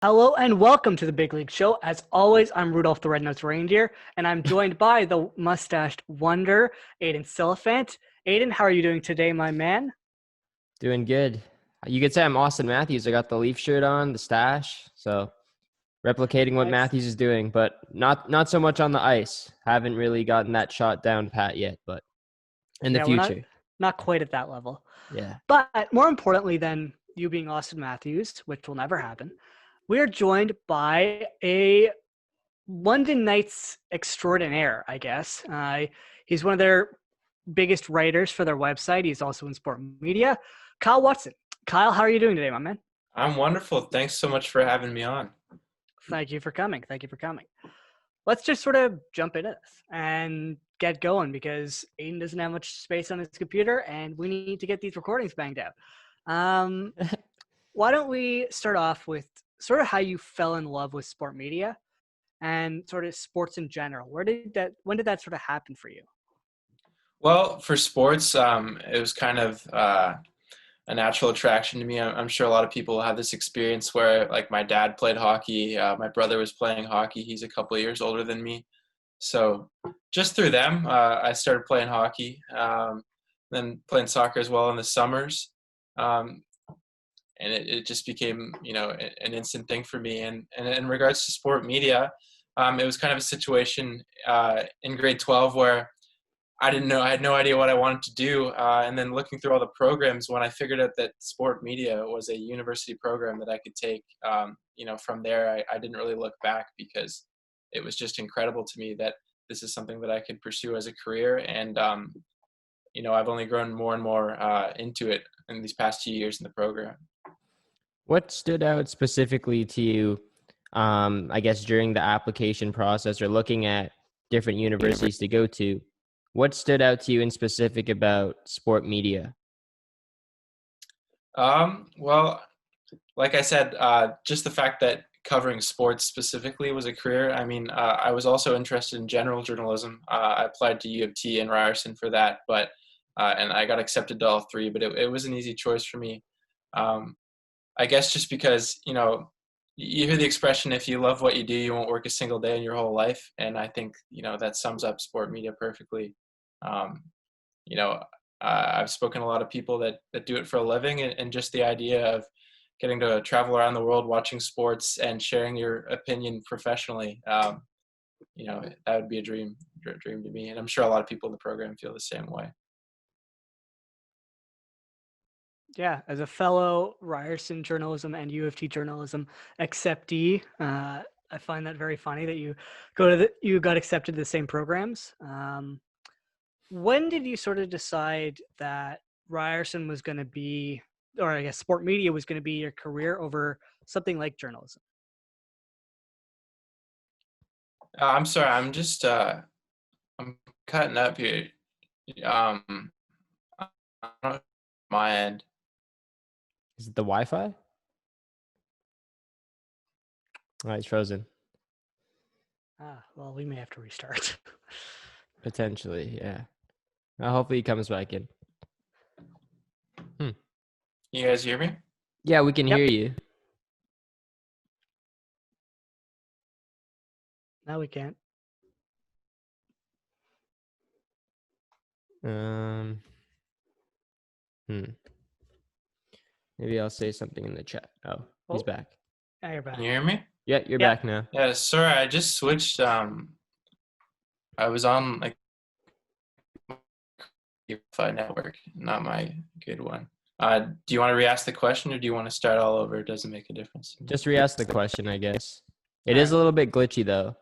Hello and welcome to the Big League Show. As always, I'm Rudolph the Red-Nosed Reindeer, and I'm joined by the mustached wonder, Aiden Silliphant. Aiden, how are you doing today, my man? Doing good. You could say I'm Austin Matthews. I got the Leaf shirt on, the stash. So replicating what Ex- Matthews is doing, but not so much on the ice. Haven't really gotten that shot down pat yet, but in the Yeah, we're not future. not quite at that level. Yeah. But more importantly than you being Austin Matthews, which will never happen, we are joined by a London Knights extraordinaire, I guess. He's one of their biggest writers for their website. He's also in sport media. Kyle Watson. Kyle, how are you doing today, my man? I'm wonderful. Thanks so much for having me on. Thank you for coming. Let's just sort of jump into this and get going because Aiden doesn't have much space on his computer and we need to get these recordings banged out. Why don't we start off with sort of how you fell in love with sport media and sort of sports in general? When did that sort of happen for you? Well, for sports, it was kind of a natural attraction to me. I'm sure a lot of people have this experience where, like, my dad played hockey. My brother was playing hockey. He's a couple of years older than me. So just through them, I started playing hockey, then playing soccer as well in the summers. Um, and it just became, an instant thing for me. And in regards to sport media, it was kind of a situation in grade 12 where I didn't know. I had no idea what I wanted to do. And then looking through all the programs, when I figured out that sport media was a university program that I could take, from there, I didn't really look back because it was just incredible to me that this is something that I could pursue as a career. And, I've only grown more and more into it in these past 2 years in the program. What stood out specifically to you, I guess, during the application process or looking at different universities to go to? What stood out to you in specific about sport media? Well, like I said, just the fact that covering sports specifically was a career. I mean, I was also interested in general journalism. I applied to U of T and Ryerson for that, and I got accepted to all three, but it was an easy choice for me. I guess just because, you hear the expression, if you love what you do, you won't work a single day in your whole life. And I think, that sums up sport media perfectly. Um, you know, I've spoken to a lot of people that do it for a living, and just the idea of getting to travel around the world watching sports and sharing your opinion professionally, that would be a dream to me. And I'm sure a lot of people in the program feel the same way. Yeah, as a fellow Ryerson journalism and U of T journalism acceptee, I find that very funny that you got accepted to the same programs. When did you sort of decide that Ryerson was going to be, or I guess sport media was going to be your career over something like journalism? I'm sorry, I'm cutting up here. I don't know, my end. Is it the Wi-Fi? Oh, it's frozen. Well, we may have to restart. Potentially, yeah. Hopefully he comes back in. You guys hear me? Yeah, we can Yep. hear you. Now we can't. Um, Maybe I'll say something in the chat. Oh, he's back. Now you're back. Can you hear me? Yeah, you're back now. Yeah, sorry, I just switched. I was on like Wi-Fi network, not my good one. Do you want to re-ask the question, or do you want to start all over? It doesn't make a difference. Just re-ask the question, I guess. It is a little bit glitchy though.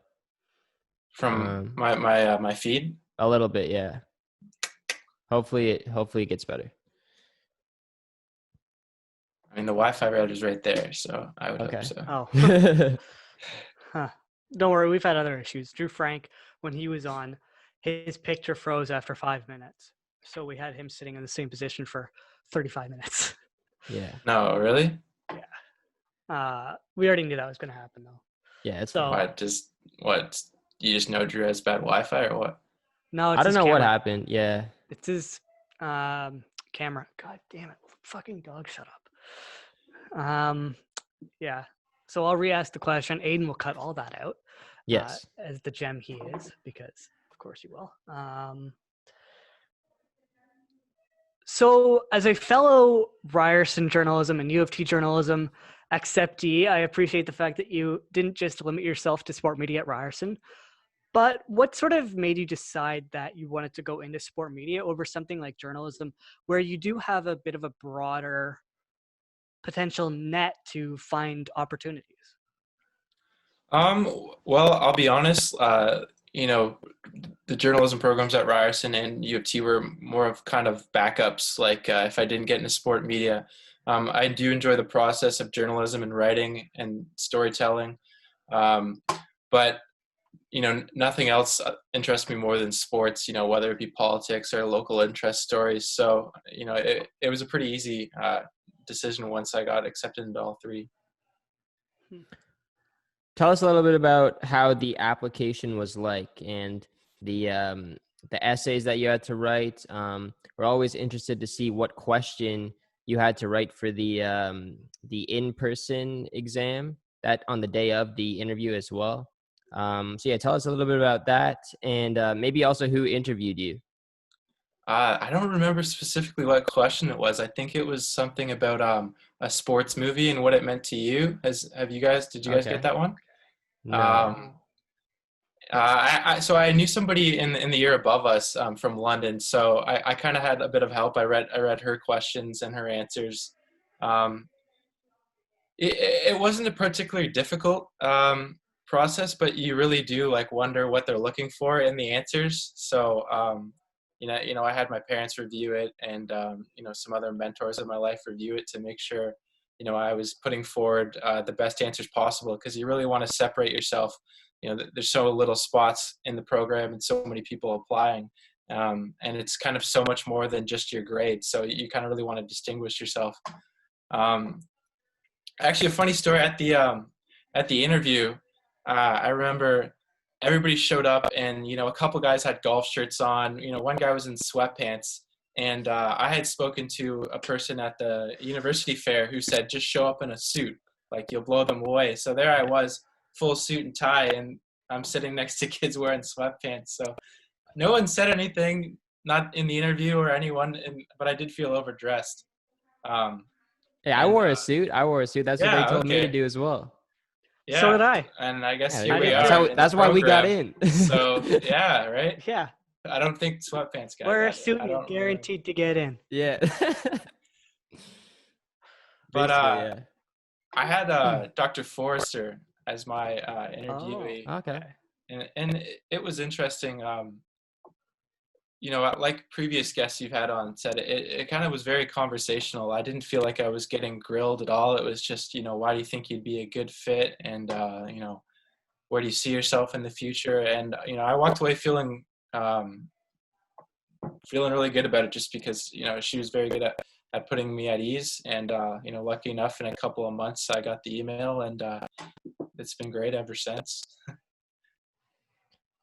From my feed. A little bit, yeah. Hopefully it gets better. I mean, the Wi-Fi router's right there, so I would hope so. Oh. Huh. Don't worry, we've had other issues. Drew Frank, when he was on, his picture froze after 5 minutes. So we had him sitting in the same position for 35 minutes. Yeah. No, really? Yeah. We already knew that was going to happen, though. Yeah, it's so. What? You just know Drew has bad Wi-Fi, or what? No, it's I don't know camera. what happened. Yeah. It's his camera. God damn it! Fucking dog, shut up. Yeah. So I'll re-ask the question. Aiden will cut all that out Yes. as the gem he is, because of course he will. So as a fellow Ryerson journalism and U of T journalism acceptee, I appreciate the fact that you didn't just limit yourself to sport media at Ryerson. But what sort of made you decide that you wanted to go into sport media over something like journalism, where you do have a bit of a broader potential net to find opportunities? Well, I'll be honest, you know, the journalism programs at Ryerson and U of T were more of kind of backups. Like if I didn't get into sport media, I do enjoy the process of journalism and writing and storytelling. But you know, nothing else interests me more than sports, you know, whether it be politics or local interest stories. So, you know, it was a pretty easy decision once I got accepted into all three. Tell us a little bit about how the application was like and the essays that you had to write. We're always interested to see what question you had to write for the in-person exam that on the day of the interview as well. So yeah, tell us a little bit about that, and maybe also who interviewed you. I don't remember specifically what question it was. I think it was something about a sports movie and what it meant to you. Did you guys get Okay. that one? No. So I knew somebody in the year above us from London, so I kind of had a bit of help. I read her questions and her answers. Um, it wasn't a particularly difficult process, but you really do like wonder what they're looking for in the answers. So you know, I had my parents review it, and you know, some other mentors in my life review it to make sure, you know, I was putting forward the best answers possible, because you really want to separate yourself. You know, there's so little spots in the program and so many people applying, and it's kind of so much more than just your grade. So you kind of really want to distinguish yourself. Um, Actually, a funny story at the interview. I remember everybody showed up, and you know, a couple guys had golf shirts on. You know, one guy was in sweatpants, and I had spoken to a person at the university fair who said, "Just show up in a suit, like you'll blow them away." So there I was, full suit and tie, and I'm sitting next to kids wearing sweatpants. So no one said anything, not in the interview or anyone, but I did feel overdressed. Um, Yeah, I and wore a suit. That's what they yeah, told me to okay. do as well. So did Yeah, I. and I guess Yeah, here there you we go. are in the That's why we got program. in. So yeah, right. Yeah. I don't think sweatpants got. Wear a suit, I you're don't really. guaranteed to get in. Yeah. But Basically, yeah. I had Dr. Forrester as my interviewee, Okay. and it was interesting. You know, like previous guests you've had on said, it kind of was very conversational. I didn't feel like I was getting grilled at all. It was just, you know, why do you think you'd be a good fit, and you know, where do you see yourself in the future? And you know, I walked away feeling really good about it, just because, you know, she was very good at putting me at ease, and you know, lucky enough in a couple of months I got the email, and it's been great ever since.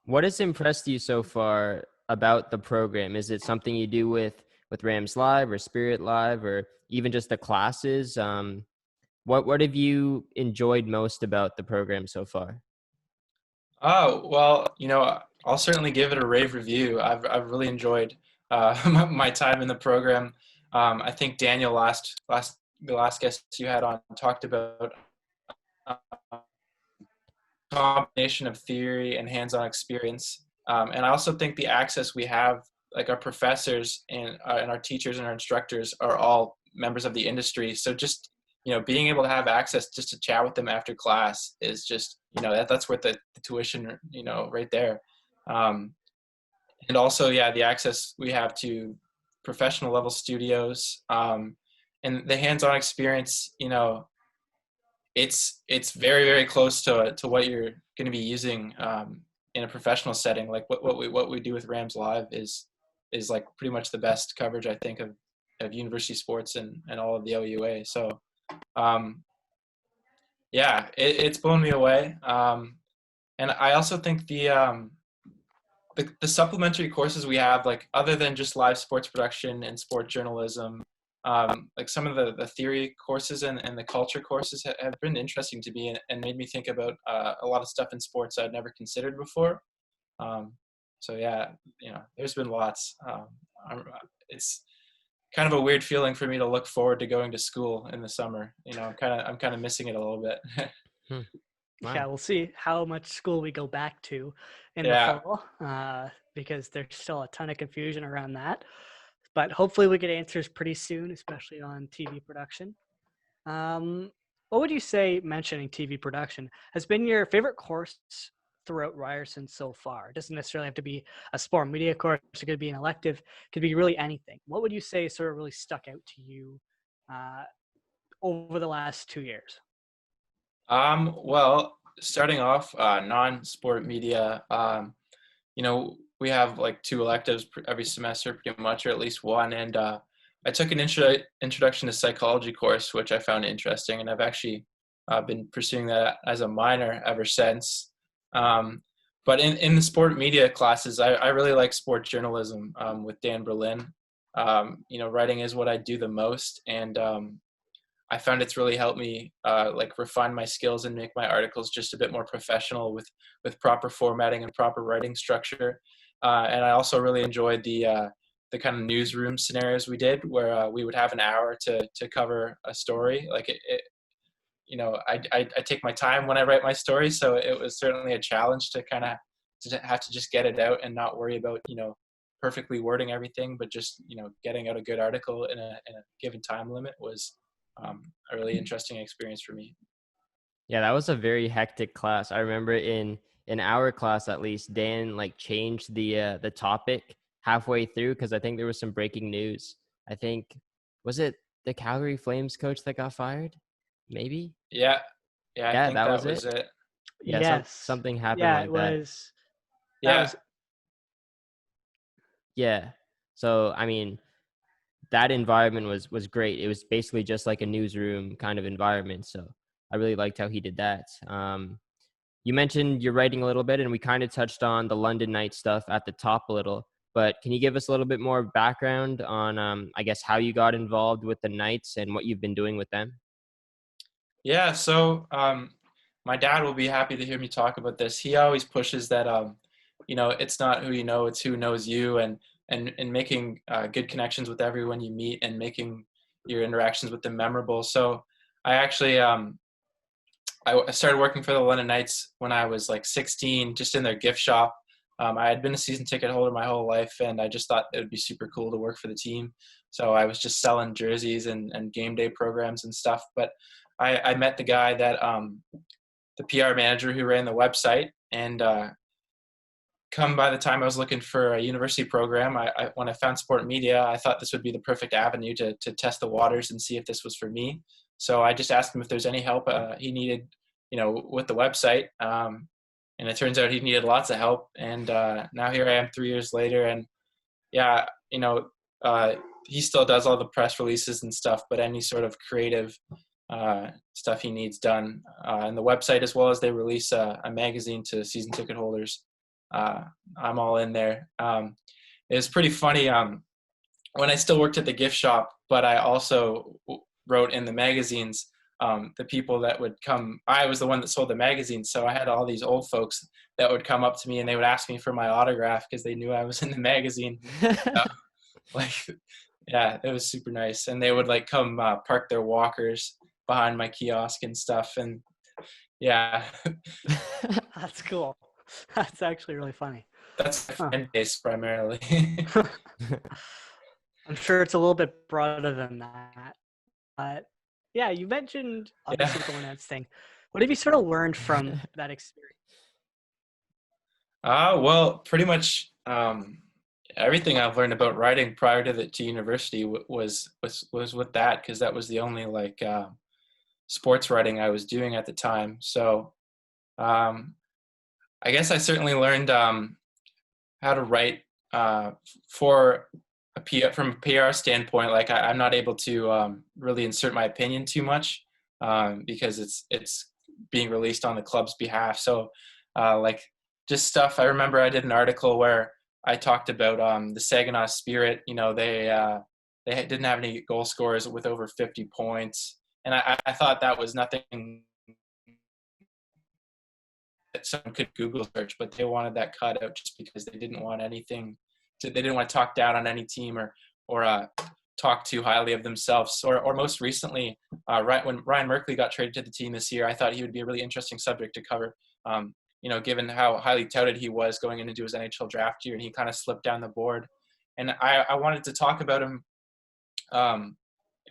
What has impressed you so far about the program? Is it something you do with Rams Live or Spirit Live, or even just the classes? What have you enjoyed most about the program so far? Oh, well, you know, I'll certainly give it a rave review. I've really enjoyed my time in the program. I think Daniel the last guest you had on talked about combination of theory and hands-on experience. And I also think the access we have, like our professors and our teachers and our instructors are all members of the industry. So just, you know, being able to have access just to chat with them after class is just, you know, that's worth the tuition, you know, right there. And also, yeah, the access we have to professional level studios, and the hands-on experience, you know, it's very close to what you're going to be using in a professional setting. Like what we do with Rams Live is like pretty much the best coverage, I think, of university sports and all of the OUA. So yeah, it's blown me away. And I also think the supplementary courses we have, like other than just live sports production and sport journalism, like some of the theory courses and the culture courses have been interesting to me and made me think about a lot of stuff in sports I'd never considered before. So yeah, there's been lots. It's kind of a weird feeling for me to look forward to going to school in the summer. I'm kind of missing it a little bit. Hmm. Wow. Yeah, we'll see how much school we go back to in the Yeah. fall, because there's still a ton of confusion around that. But hopefully we get answers pretty soon, especially on TV production. What would you say, mentioning TV production, has been your favorite course throughout Ryerson so far? It doesn't necessarily have to be a sport media course. It could be an elective. It could be really anything. What would you say sort of really stuck out to you over the last 2 years? Well, starting off, non-sport media, we have like 2 electives every semester pretty much, or at least one. And I took an introduction to psychology course, which I found interesting. And I've actually been pursuing that as a minor ever since. But in the sport media classes, I really like sport journalism with Dan Berlin. Writing is what I do the most. And I found it's really helped me like refine my skills and make my articles just a bit more professional with proper formatting and proper writing structure. And I also really enjoyed the kind of newsroom scenarios we did, where we would have an hour to cover a story. Like I take my time when I write my story, so it was certainly a challenge to kind of to have to just get it out and not worry about perfectly wording everything, but just getting out a good article in a given time limit was a really interesting experience for me. Yeah, that was a very hectic class. I remember in our class, at least, Dan like changed the topic halfway through because I think there was some breaking news. I think, was it the Calgary Flames coach that got fired? Maybe. Yeah, I Yeah, think that that was was it. it. Yeah, Yes. something happened Yeah, like that. That Yeah, was Yeah. So I mean, that environment was great. It was basically just like a newsroom kind of environment. So I really liked how he did that. You mentioned you're writing a little bit, and we kind of touched on the London Knight stuff at the top a little. But can you give us a little bit more background on, I guess, how you got involved with the Knights and what you've been doing with them? Yeah, so my dad will be happy to hear me talk about this. He always pushes that it's not who you know, it's who knows you, and making good connections with everyone you meet and making your interactions with them memorable. So I actually I started working for the London Knights when I was like 16, just in their gift shop. I had been a season ticket holder my whole life, and I just thought it would be super cool to work for the team. So I was just selling jerseys and game day programs and stuff. But I met the guy that the PR manager who ran the website, and come by the time I was looking for a university program, when I found sport media, I thought this would be the perfect avenue to test the waters and see if this was for me. So I just asked him if there's any help he needed, with the website. And it turns out he needed lots of help. And now here I am 3 years later. And yeah, he still does all the press releases and stuff, but any sort of creative stuff he needs done. And the website, as well as they release a magazine to season ticket holders. I'm all in there. It was pretty funny when I still worked at the gift shop, but I also wrote in the magazines. The people that would come, I was the one that sold the magazine, so I had all these old folks that would come up to me and they would ask me for my autograph because they knew I was in the magazine. Like, yeah, it was super nice, and they would like come park their walkers behind my kiosk and stuff, and yeah. That's cool. That's actually really funny. That's my fan base primarily. I'm sure it's a little bit broader than that. But yeah, you mentioned obviously the Lynette's thing. What have you sort of learned from that experience? Well, pretty much everything I've learned about writing prior to university was with that, because that was the only like sports writing I was doing at the time. So I guess I certainly learned how to write for from a PR standpoint. Like I'm not able to really insert my opinion too much because it's being released on the club's behalf. So like just stuff. I remember I did an article where I talked about the Saginaw Spirit. they didn't have any goal scorers with over 50 points. And I thought that was nothing that someone could Google search, but they wanted that cut out just because they didn't want they didn't want to talk down on any team or talk too highly of themselves. Or most recently, right when Ryan Merkley got traded to the team this year, I thought he would be a really interesting subject to cover. Given how highly touted he was going into his NHL draft year, and he kind of slipped down the board. And I wanted to talk about him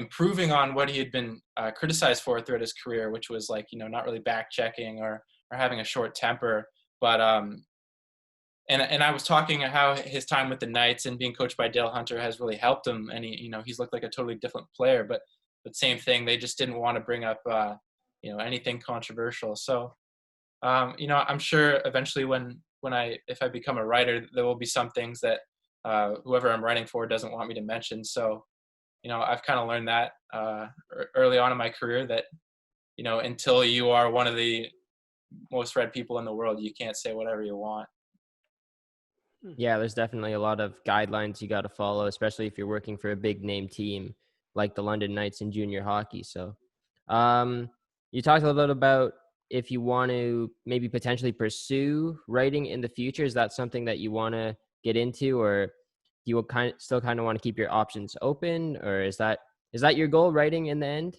improving on what he had been criticized for throughout his career, which was not really back checking or having a short temper. But and I was talking how his time with the Knights and being coached by Dale Hunter has really helped him, and he's looked like a totally different player. But same thing, they just didn't want to bring up anything controversial. So I'm sure eventually if I become a writer, there will be some things that whoever I'm writing for doesn't want me to mention. So I've kind of learned that early on in my career that until you are one of the most read people in the world, you can't say whatever you want. Yeah, there's definitely a lot of guidelines you got to follow, especially if you're working for a big name team like the London Knights in junior hockey. So you talked a little bit about if you want to maybe potentially pursue writing in the future. Is that something that you want to get into, or do you still kind of want to keep your options open, or is that your goal, writing in the end?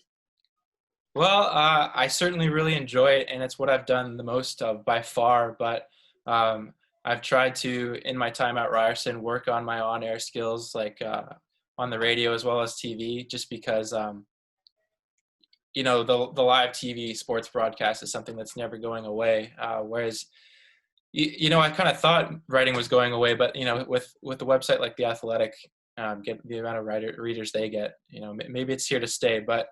Well, I certainly really enjoy it, and it's what I've done the most of by far. But I've tried to, in my time at Ryerson, work on my on-air skills, like on the radio as well as TV, just because the live TV sports broadcast is something that's never going away. Whereas I kind of thought writing was going away, but with the website like The Athletic, get the amount of readers they get, maybe it's here to stay. But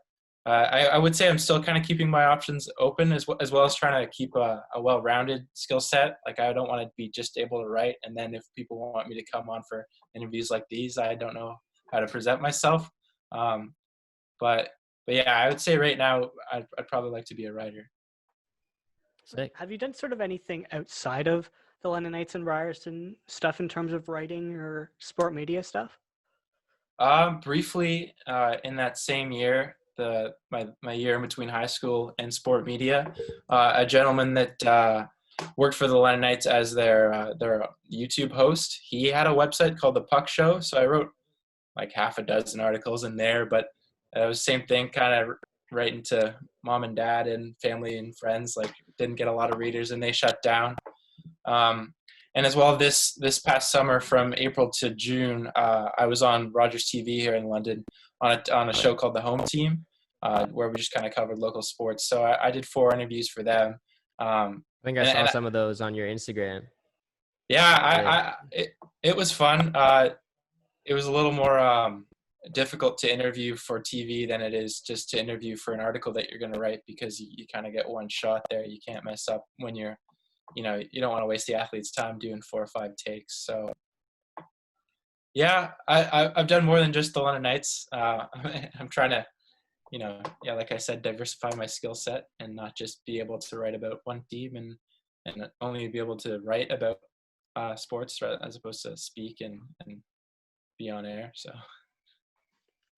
I would say I'm still kind of keeping my options open as well as trying to keep a well-rounded skill set. Like, I don't want to be just able to write, and then if people want me to come on for interviews like these, I don't know how to present myself. But yeah, I would say right now I'd probably like to be a writer. Sick. Have you done sort of anything outside of the London Knights and Ryerson stuff in terms of writing or sport media stuff? Briefly, in that same year, my year in between high school and sport media, a gentleman that worked for the London Knights as their YouTube host, he had a website called The Puck Show. So I wrote like half a dozen articles in there, but it was the same thing, kind of right into mom and dad and family and friends. Like, didn't get a lot of readers, and they shut down. And as well, this past summer, from April to June, I was on Rogers TV here in London on a show called The Home Team, where we just kind of covered local sports. So I did 4 interviews for them. I think I saw some of those on your Instagram. Yeah, it was fun. It was a little more difficult to interview for TV than it is just to interview for an article that you're going to write, because you kind of get one shot there. You can't mess up when you don't want to waste the athlete's time doing 4 or 5 takes. So yeah, I've done more than just the London Knights. I'm trying to, like I said, diversify my skill set and not just be able to write about one team and only be able to write about sports as opposed to speak and be on air. So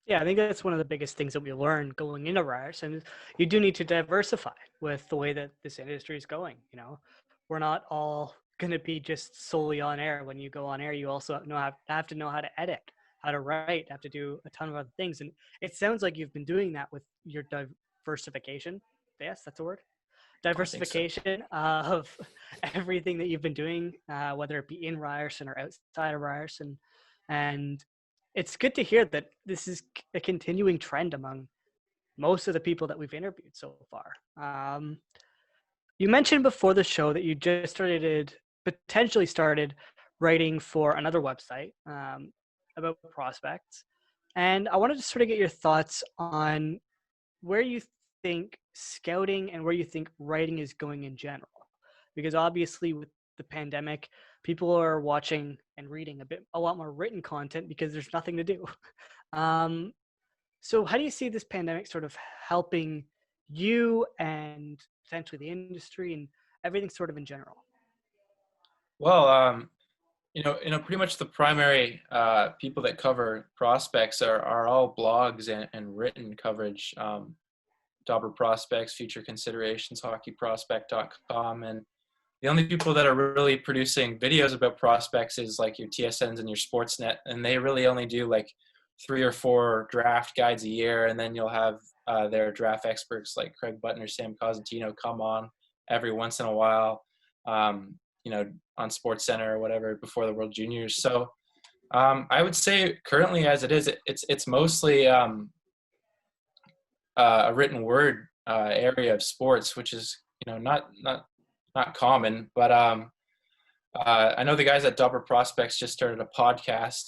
Yeah, I think that's one of the biggest things that we learn going into Ryerson. You do need to diversify with the way that this industry is going. We're not all going to be just solely on air. When you go on air, you also have to know how to edit, how to write, have to do a ton of other things. And it sounds like you've been doing that with your diversification. Yes, that's a word. Diversification of everything that you've been doing, whether it be in Ryerson or outside of Ryerson. And it's good to hear that this is a continuing trend among most of the people that we've interviewed so far. You mentioned before the show that you just potentially started writing for another website about prospects. And I wanted to sort of get your thoughts on where you think scouting and where you think writing is going in general. Because obviously with the pandemic, people are watching and reading a lot more written content because there's nothing to do. So how do you see this pandemic sort of helping you and potentially the industry and everything sort of in general? Well, Pretty much the primary people that cover prospects are all blogs and written coverage. Dobber Prospects, Future Considerations, HockeyProspect.com, and the only people that are really producing videos about prospects is like your TSNs and your Sportsnet, and they really only do like 3 or 4 draft guides a year, and then you'll have their draft experts like Craig Button or Sam Cosentino come on every once in a while, on Sports Center or whatever before the World Juniors. So I would say currently as it is, it's mostly a written word area of sports, which is not common. But I know the guys at Dobber Prospects just started a podcast.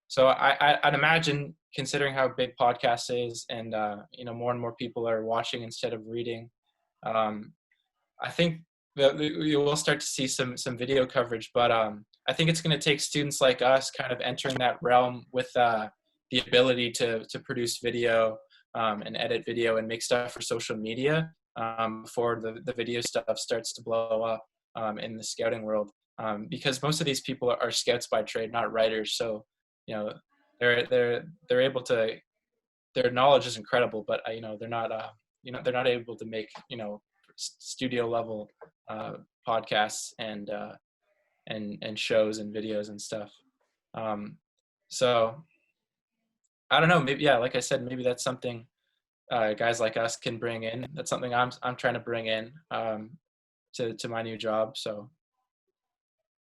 So I'd imagine, considering how big podcast is, and more and more people are watching instead of reading, I think that we will start to see some video coverage. But I think it's going to take students like us kind of entering that realm with the ability to produce video and edit video and make stuff for social media before the video stuff starts to blow up in the scouting world. Because most of these people are scouts by trade, not writers. So, they're able to, their knowledge is incredible, but they're not able to make studio level podcasts and shows and videos and stuff. So I don't know, maybe, yeah, like I said, maybe that's something guys like us can bring in. That's something I'm trying to bring in to my new job. So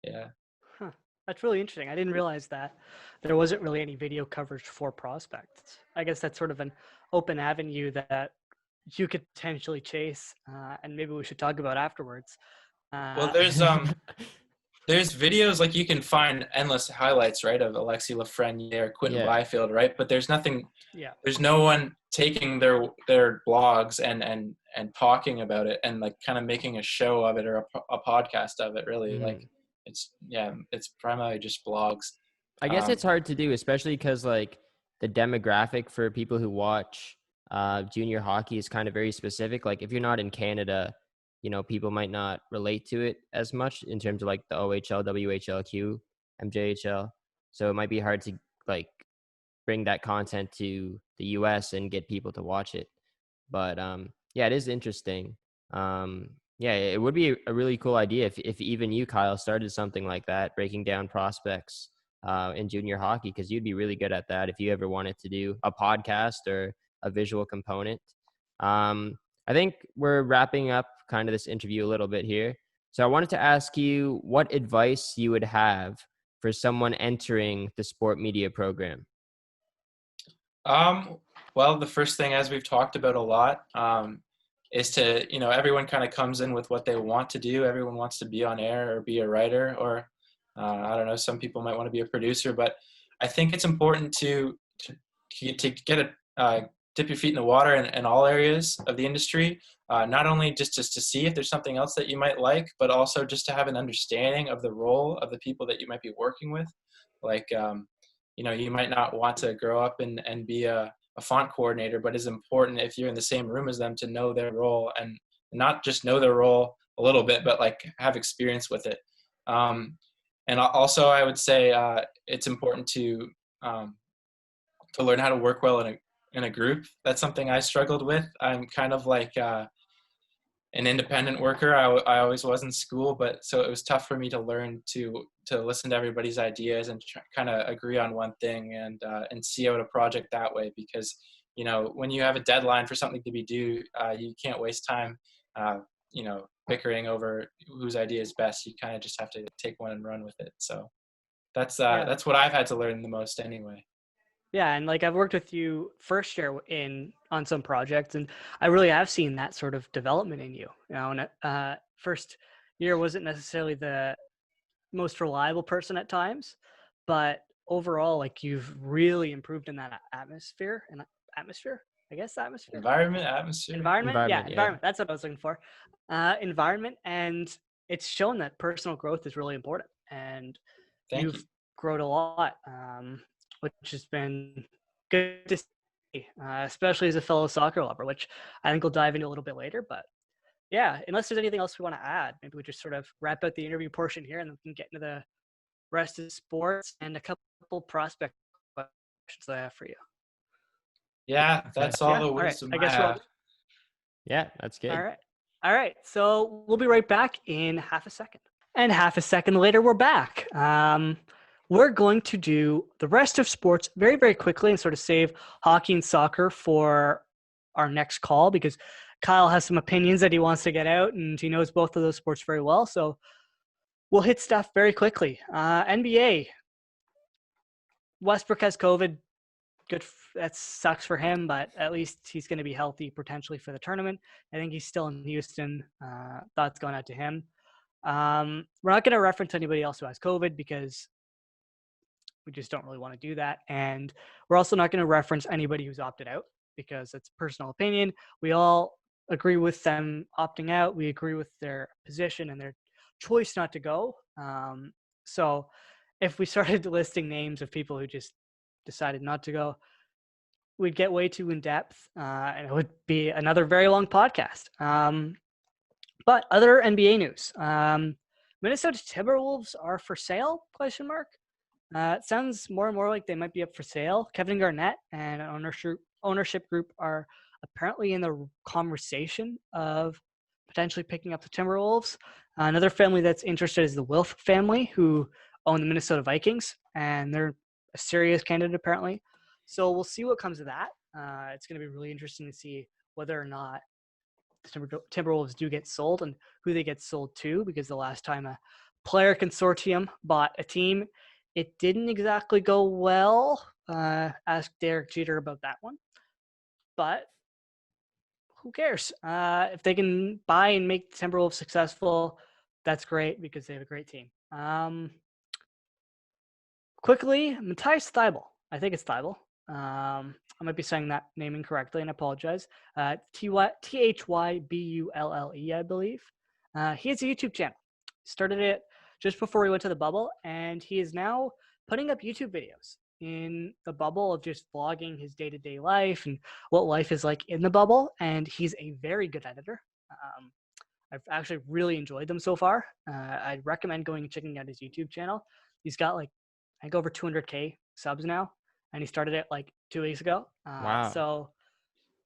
yeah. Huh. That's really interesting. I didn't realize that there wasn't really any video coverage for prospects. I guess that's sort of an open avenue that you could potentially chase, and maybe we should talk about afterwards. Well, there's videos, like you can find endless highlights, right, of Alexis Lafreniere or Quentin Byfield, right? But there's nothing. Yeah. There's no one taking their blogs and talking about it and like kind of making a show of it or a podcast of it. Really, like it's primarily just blogs. I guess it's hard to do, especially because like the demographic for people who watch junior hockey is kind of very specific. Like if you're not in Canada, people might not relate to it as much in terms of like the OHL, WHLQ, MJHL. So it might be hard to like bring that content to the US and get people to watch it. But it is interesting. It would be a really cool idea if even you, Kyle, started something like that, breaking down prospects in junior hockey, because you'd be really good at that if you ever wanted to do a podcast or a visual component. I think we're wrapping up kind of this interview a little bit here. So I wanted to ask you what advice you would have for someone entering the sport media program. Well, the first thing, as we've talked about a lot, is to, everyone kind of comes in with what they want to do. Everyone wants to be on air or be a writer, or I don't know, some people might want to be a producer, but I think it's important to get dip your feet in the water in all areas of the industry, not only just to see if there's something else that you might like, but also just to have an understanding of the role of the people that you might be working with. Like, you might not want to grow up and be a font coordinator, but it's important if you're in the same room as them to know their role, and not just know their role a little bit, but like have experience with it. And also I would say it's important to learn how to work well in a group. That's something I struggled with. I'm kind of like an independent worker. I always was in school, but so it was tough for me to learn to listen to everybody's ideas and kind of agree on one thing and see out a project that way. Because when you have a deadline for something to be due, you can't waste time bickering over whose idea is best. You kind of just have to take one and run with it. So that's what I've had to learn the most anyway. Yeah, and like I've worked with you first year on some projects, and I really have seen that sort of development in you. And first year wasn't necessarily the most reliable person at times, but overall, like you've really improved in that atmosphere. Environment. Environment. That's what I was looking for. Environment, and it's shown that personal growth is really important, and you've grown a lot. Which has been good to see, especially as a fellow soccer lover, which I think we'll dive into a little bit later. But yeah, unless there's anything else we want to add, maybe we just sort of wrap out the interview portion here and then we can get into rest of sports and a couple prospect questions that I have for you. Yeah, that's all Yeah. the All right. wisdom I I guess we're all have. Yeah, that's all good. right. All right. So we'll be right back in half a second. And half a second later, we're back. We're going to do the rest of sports very, very quickly and sort of save hockey and soccer for our next call because Kyle has some opinions that he wants to get out and he knows both of those sports very well. So we'll hit stuff very quickly. NBA. Westbrook has COVID. That sucks for him, but at least he's going to be healthy potentially for the tournament. I think he's still in Houston. Thoughts going out to him. We're not going to reference anybody else who has COVID because we just don't really want to do that. And we're also not going to reference anybody who's opted out because it's personal opinion. We all agree with them opting out. We agree with their position and their choice not to go. So if we started listing names of people who just decided not to go, we'd get way too in depth, and it would be another very long podcast. But other NBA news: Minnesota Timberwolves are for sale? Question mark. It sounds more and more like they might be up for sale. Kevin Garnett and an ownership group are apparently in the conversation of potentially picking up the Timberwolves. Another family that's interested is the Wilf family, who own the Minnesota Vikings, and they're a serious candidate apparently. So we'll see what comes of that. It's going to be really interesting to see whether or not the Timberwolves do get sold and who they get sold to, because the last time a player consortium bought a team, it didn't exactly go well. Ask Derek Jeter about that one. But who cares? If they can buy and make the Timberwolves successful, that's great because they have a great team. Quickly, Matthias Thybulle. I think it's Thybulle. I might be saying that name incorrectly, and I apologize. Thybulle, I believe. He has a YouTube channel. Started it just before we went to the bubble, and he is now putting up YouTube videos in the bubble of just vlogging his day-to-day life and what life is like in the bubble. And he's a very good editor. I've actually really enjoyed them so far. I'd recommend going and checking out his YouTube channel. He's got like, I think over 200K subs now, and he started it like 2 weeks ago. Wow. So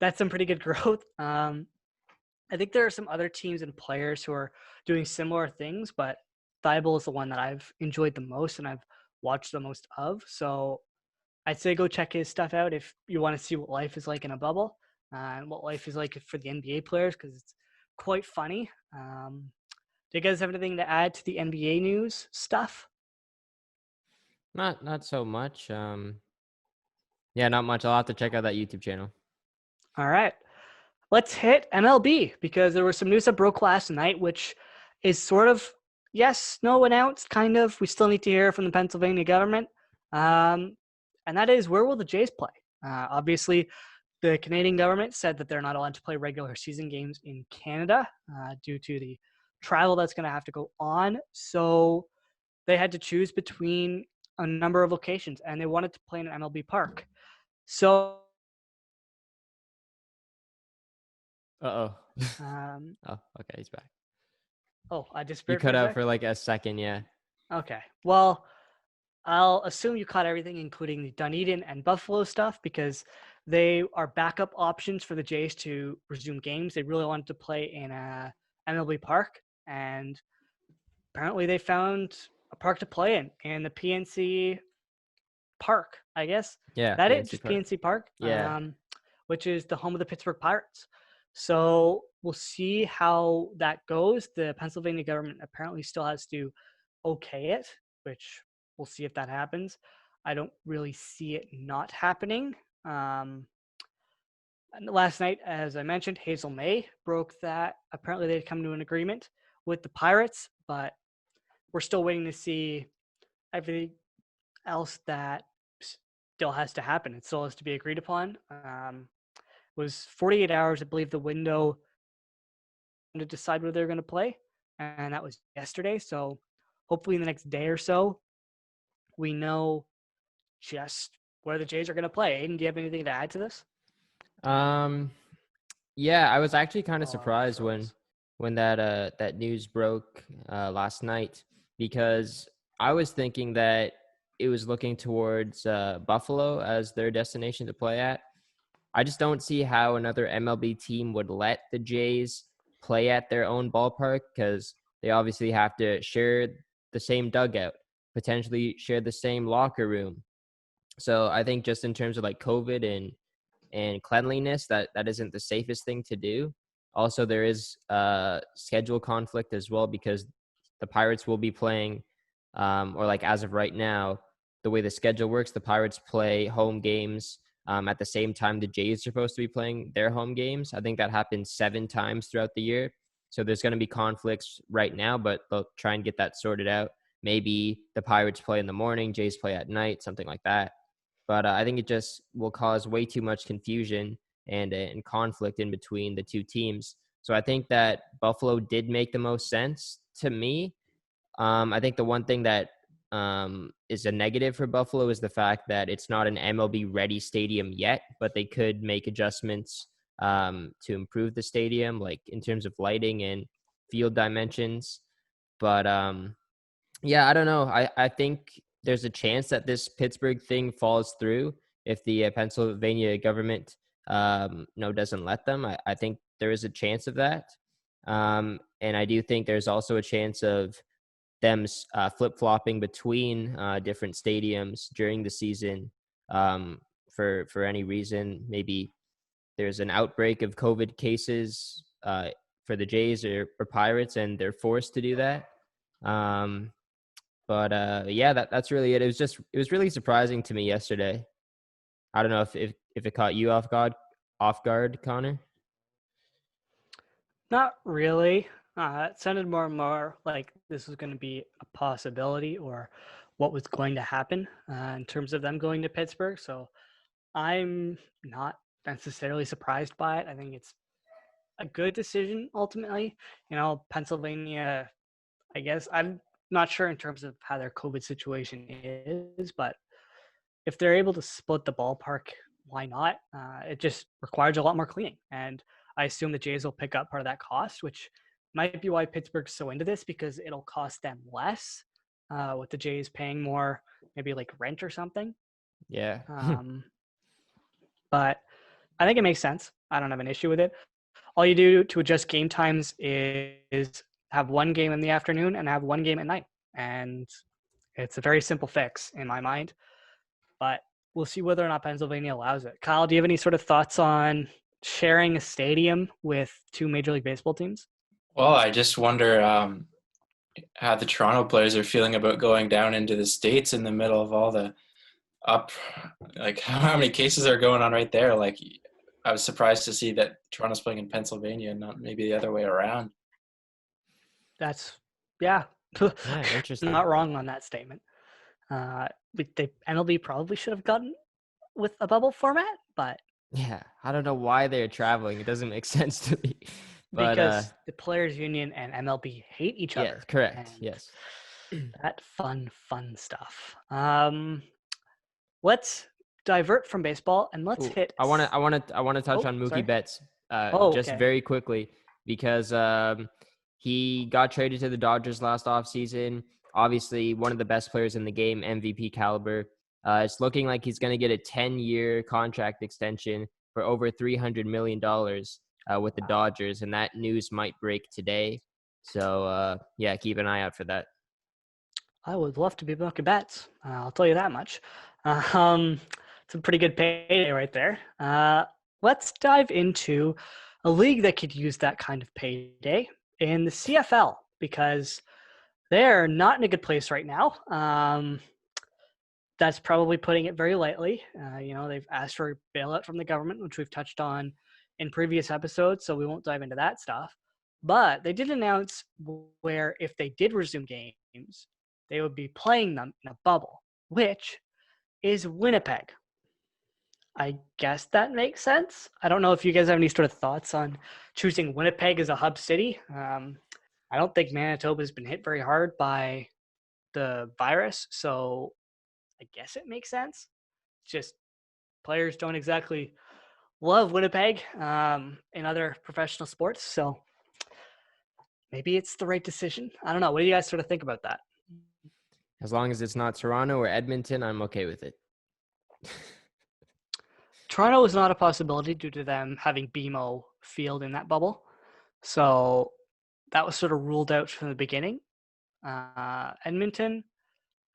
that's some pretty good growth. I think there are some other teams and players who are doing similar things, but Thibault is the one that I've enjoyed the most and I've watched the most of. So I'd say go check his stuff out if you want to see what life is like in a bubble and what life is like for the NBA players, because it's quite funny. Do you guys have anything to add to the NBA news stuff? Not so much. Yeah, not much. I'll have to check out that YouTube channel. All right. Let's hit MLB because there was some news that broke last night, which is sort of yes, no announced, kind of. We still need to hear from the Pennsylvania government. And that is, where will the Jays play? Obviously, the Canadian government said that they're not allowed to play regular season games in Canada due to the travel that's going to have to go on. So they had to choose between a number of locations, and they wanted to play in an MLB park. So Uh-oh. um, Oh, okay, he's back. I You disappeared cut for a out sec. for like a second, yeah. Okay. Well, I'll assume you caught everything, including the Dunedin and Buffalo stuff, because they are backup options for the Jays to resume games. They really wanted to play in a MLB park, and apparently they found a park to play in the PNC Park, I guess. Yeah, That it? PNC Just Park. PNC Park, Yeah. which is the home of the Pittsburgh Pirates. So we'll see how that goes. The Pennsylvania government apparently still has to okay it, which we'll see if that happens. I don't really see it not happening. And last night, as I mentioned, Hazel May broke that. Apparently, they'd come to an agreement with the Pirates, but we're still waiting to see everything else that still has to happen. It still has to be agreed upon. Was 48 hours, I believe, the window to decide whether they're going to play, and that was yesterday. So hopefully in the next day or so, we know just where the Jays are going to play. Aiden, do you have anything to add to this? Yeah, I was actually kind of Oh, surprised froze. when that news broke last night, because I was thinking that it was looking towards Buffalo as their destination to play at. I just don't see how another MLB team would let the Jays play at their own ballpark, because they obviously have to share the same dugout, potentially share the same locker room. So I think just in terms of like COVID and cleanliness, that isn't the safest thing to do. Also, there is schedule conflict as well, because the Pirates will be playing, or like as of right now, the way the schedule works, the Pirates play home games at the same time the Jays are supposed to be playing their home games. I think that happens 7 times throughout the year. So there's going to be conflicts right now, but they'll try and get that sorted out. Maybe the Pirates play in the morning, Jays play at night, something like that. But I think it just will cause way too much confusion and conflict in between the two teams. So I think that Buffalo did make the most sense to me. I think the one thing that is a negative for Buffalo is the fact that it's not an MLB ready stadium yet, but they could make adjustments to improve the stadium, like in terms of lighting and field dimensions. But yeah, I don't know. I think there's a chance that this Pittsburgh thing falls through if the Pennsylvania government doesn't let them. I think there is a chance of that. And I do think there's also a chance of them flip-flopping between different stadiums during the season for any reason. Maybe there's an outbreak of COVID cases for the Jays or Pirates, and they're forced to do that. But yeah, that's really it. It was really surprising to me yesterday. I don't know if it caught you off guard, Connor. Not really. It sounded more and more like this was going to be a possibility or what was going to happen in terms of them going to Pittsburgh. So I'm not necessarily surprised by it. I think it's a good decision ultimately. Pennsylvania, I guess I'm not sure in terms of how their COVID situation is, but if they're able to split the ballpark, why not? It just requires a lot more cleaning. And I assume the Jays will pick up part of that cost, which might be why Pittsburgh's so into this, because it'll cost them less with the Jays paying more, maybe like rent or something. Yeah. But I think it makes sense. I don't have an issue with it. All you do to adjust game times is have one game in the afternoon and have one game at night. And it's a very simple fix in my mind. But we'll see whether or not Pennsylvania allows it. Kyle, do you have any sort of thoughts on sharing a stadium with 2 Major League Baseball teams? Well, I just wonder how the Toronto players are feeling about going down into the States in the middle of all the like how many cases are going on right there. Like, I was surprised to see that Toronto's playing in Pennsylvania and not maybe the other way around. Yeah, Interesting. not wrong on that statement. MLB probably should have gotten with a bubble format, but Yeah, I don't know why they're traveling. It doesn't make sense to me. But because the Players Union and MLB hate each yeah, other. correct. Yes. That fun stuff. Let's divert from baseball and let's hit. I want to touch on Mookie sorry. Betts just Okay. very quickly, because he got traded to the Dodgers last offseason. Obviously, one of the best players in the game, MVP caliber. It's looking like he's going to get a 10-year contract extension for over $300 million with the Dodgers, and that news might break today. So, yeah, keep an eye out for that. I would love to be Mookie Betts. I'll tell you that much. It's a pretty good payday right there. Let's dive into a league that could use that kind of payday in the CFL, because they're not in a good place right now. That's probably putting it very lightly. They've asked for a bailout from the government, which we've touched on in previous episodes, so we won't dive into that stuff. But they did announce where if they did resume games, they would be playing them in a bubble, which is Winnipeg. I guess that makes sense. I don't know if you guys have any sort of thoughts on choosing Winnipeg as a hub city. I don't think Manitoba has been hit very hard by the virus, so I guess it makes sense. Just players don't exactly love Winnipeg in other professional sports, so maybe it's the right decision. I don't know. What do you guys sort of think about that? As long as it's not Toronto or Edmonton, I'm okay with it. Toronto is not a possibility due to them having BMO Field in that bubble. So that was sort of ruled out from the beginning. Edmonton,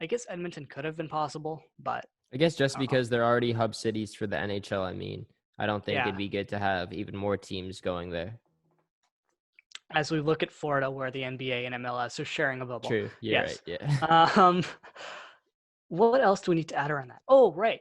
I guess Edmonton could have been possible, but I guess just I don't know. because they're already hub cities for the NHL, I mean, I don't think Yeah, it'd be good to have even more teams going there. as we look at Florida, where the NBA and MLS are sharing a bubble. True. You're right. Yes. Yeah. What else do we need to add around that? Oh, right.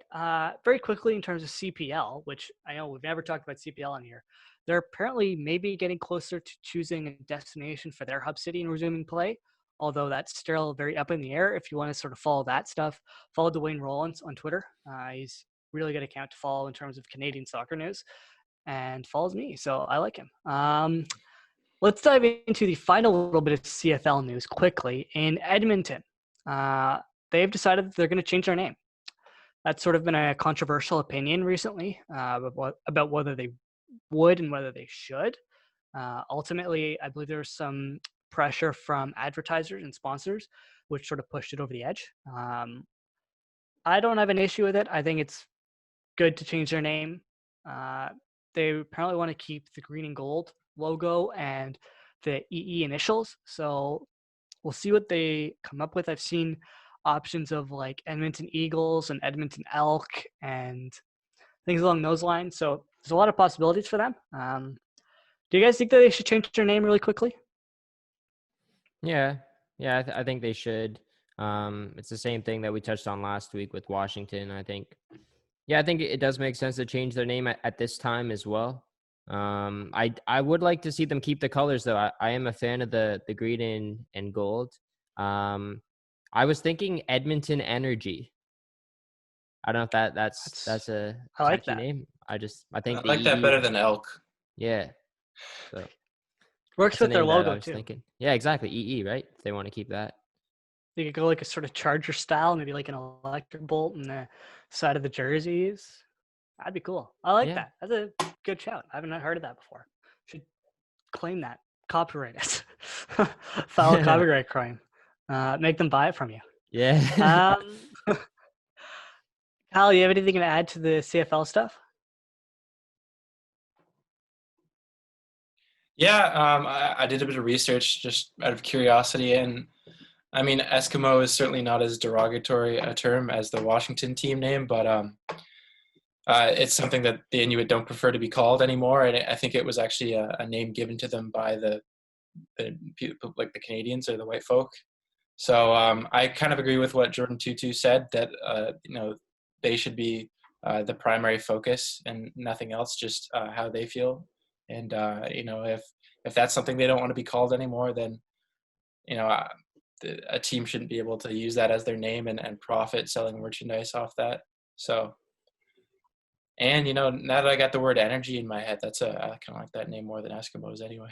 Very quickly in terms of CPL, which I know we've never talked about CPL on here. They're apparently maybe getting closer to choosing a destination for their hub city and resuming play, although that's still very up in the air. If you want to sort of follow that stuff, follow Dwayne Rollins on Twitter. He's really good account to follow in terms of Canadian soccer news, and follows me, so I like him. Let's dive into the final little bit of CFL news quickly. In Edmonton, they've decided that they're going to change their name. That's sort of been a controversial opinion recently about whether they would and whether they should. Ultimately, I believe there was some pressure from advertisers and sponsors, which sort of pushed it over the edge. I don't have an issue with it. I think it's good to change their name. They apparently want to keep the green and gold logo and the EE initials. So we'll see what they come up with. I've seen options of like Edmonton Eagles and Edmonton Elk and things along those lines. So there's a lot of possibilities for them. Do you guys think that they should change their name really quickly? Yeah. I think they should. It's the same thing that we touched on last week with Washington. I think it does make sense to change their name at this time as well. I would like to see them keep the colors though. I am a fan of the green and gold. I was thinking Edmonton Energy. I don't know if that's a I like catchy that. name. I I think like that better than elk. Yeah. So Works that's a with their name that I logo was too. thinking. Yeah, exactly. EE, right? If they want to keep that. They could go like a sort of Charger style, maybe like an electric bolt in the side of the jerseys. That'd be cool. I like Yeah. that. That's a good shout. I haven't heard of that before. Should claim that. Copyright it. File a copyright crime. Make them buy it from you. Yeah. Kyle, you have anything to add to the CFL stuff? Yeah, I did a bit of research just out of curiosity, and I mean, Eskimo is certainly not as derogatory a term as the Washington team name, but it's something that the Inuit don't prefer to be called anymore, and I think it was actually a name given to them by the people, like the Canadians or the white folk. So I kind of agree with what Jordan Tutu said, that they should be the primary focus and nothing else, just how they feel. And if that's something they don't want to be called anymore, then a team shouldn't be able to use that as their name and profit selling merchandise off that. So, and now that I got the word energy in my head, I kind of like that name more than Eskimos anyway.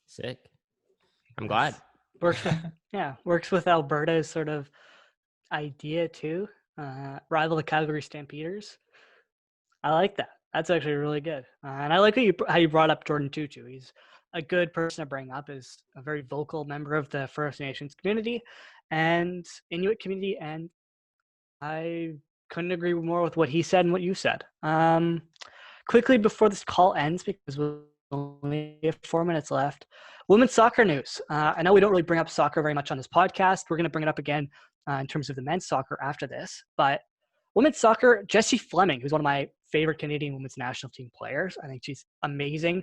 Sick. I'm glad. Works with Alberta's sort of idea too. Rival the Calgary Stampeders. I like that. That's actually really good. And I like how you brought up Jordan Tutu. He's a good person to bring up, is a very vocal member of the First Nations community and Inuit community. And I couldn't agree more with what he said and what you said. Quickly before this call ends, because we only have 4 minutes left, women's soccer news. I know we don't really bring up soccer very much on this podcast. We're going to bring it up again in terms of the men's soccer after this. But women's soccer, Jessie Fleming, who's one of my favorite Canadian women's national team players. I think she's amazing.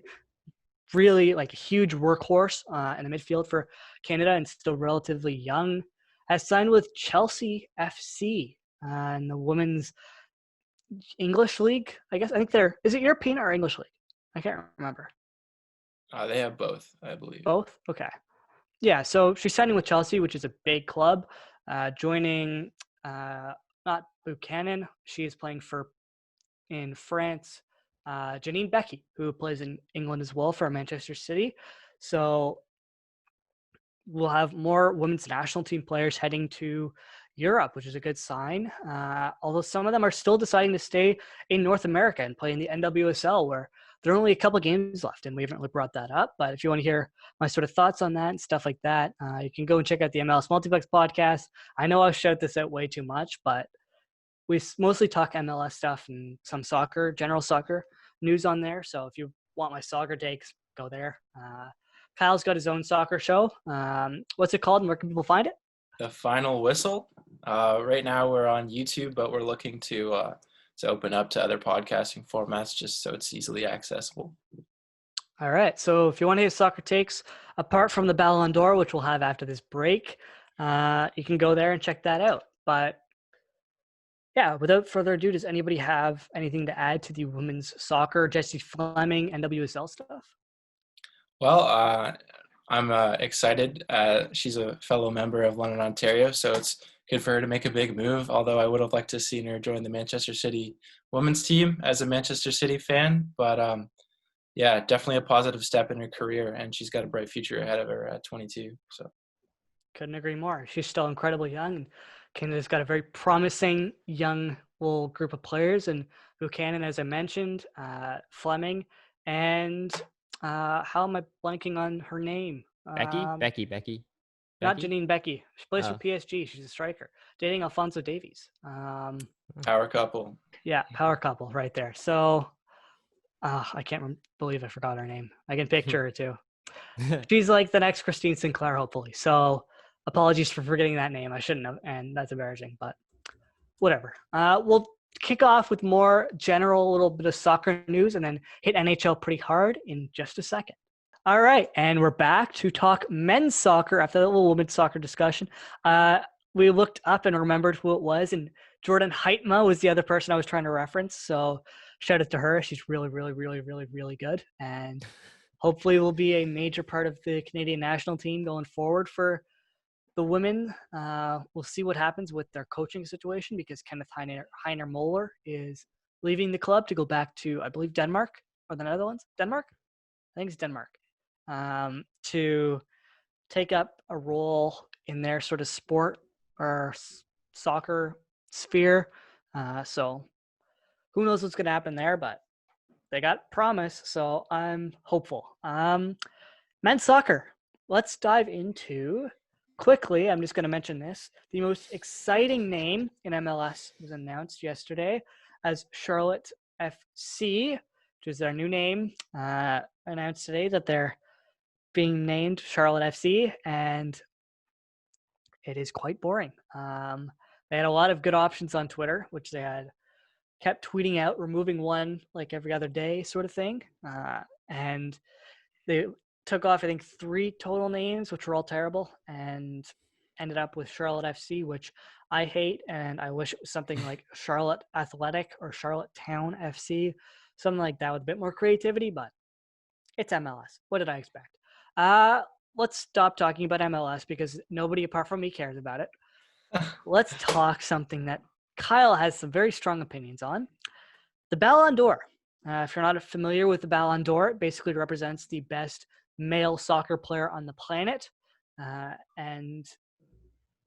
Really like a huge workhorse in the midfield for Canada and still relatively young. Has signed with Chelsea FC in the women's English league. I guess. I think is it European or English league? I can't remember. They have both, I believe. Both? Okay. Yeah, so she's signing with Chelsea, which is a big club. Joining not Buchanan. She is playing in France. Janine Becky, who plays in England as well for Manchester City. So we'll have more women's national team players heading to Europe, which is a good sign. Although some of them are still deciding to stay in North America and play in the NWSL, where there are only a couple games left, and we haven't really brought that up. But if you want to hear my sort of thoughts on that and stuff like that, you can go and check out the MLS Multiplex podcast. I know I'll shout this out way too much, but we mostly talk MLS stuff and some soccer, general soccer news on there. So if you want my soccer takes, go there. Kyle's got his own soccer show. What's it called and where can people find it? The Final Whistle. Right now we're on YouTube, but we're looking to open up to other podcasting formats just so it's easily accessible. All right. So if you want to hear soccer takes, apart from the Ballon d'Or, which we'll have after this break, you can go there and check that out. But yeah, without further ado, does anybody have anything to add to the women's soccer, Jessie Fleming, NWSL stuff? Well, I'm excited. She's a fellow member of London, Ontario, so it's good for her to make a big move, although I would have liked to see her join the Manchester City women's team as a Manchester City fan. But yeah, definitely a positive step in her career, and she's got a bright future ahead of her at 22. So couldn't agree more. She's still incredibly young, and Canada's got a very promising young little group of players, and Buchanan, as I mentioned, Fleming, and how am I blanking on her name? Becky. Not Janine Becky. She plays for Oh. PSG. She's a striker. Dating Alphonso Davies. power couple. Yeah, power couple right there. So I can't believe I forgot her name. I can picture her too. She's like the next Christine Sinclair, hopefully. So apologies for forgetting that name. I shouldn't have, and that's embarrassing, but whatever. We'll kick off with more general, little bit of soccer news and then hit NHL pretty hard in just a second. All right, and we're back to talk men's soccer after that little women's soccer discussion. We looked up and remembered who it was, and Jordan Heitma was the other person I was trying to reference. So shout out to her. She's really, really, really, really, really good, and hopefully will be a major part of the Canadian national team going forward for the women. We'll see what happens with their coaching situation because Kenneth Heiner Moller is leaving the club to go back to, I believe, Denmark or the Netherlands. Denmark? I think it's Denmark. To take up a role in their sort of sport or soccer sphere. So who knows what's going to happen there, but they got promise, so I'm hopeful. Men's soccer. Let's dive into quickly. I'm just going to mention this. The most exciting name in MLS was announced yesterday as Charlotte FC, which is their new name. Announced today that they're being named Charlotte FC, and it is quite boring. They had a lot of good options on Twitter, which they had kept tweeting out, removing one like every other day sort of thing. And they took off, I think, 3 total names, which were all terrible, and ended up with Charlotte FC, which I hate. And I wish it was something like Charlotte Athletic or Charlotte Town FC, something like that with a bit more creativity, but it's MLS. What did I expect? Let's stop talking about MLS because nobody apart from me cares about it. Let's talk something that Kyle has some very strong opinions on. The Ballon d'Or. If you're not familiar with the Ballon d'Or, it basically represents the best male soccer player on the planet. And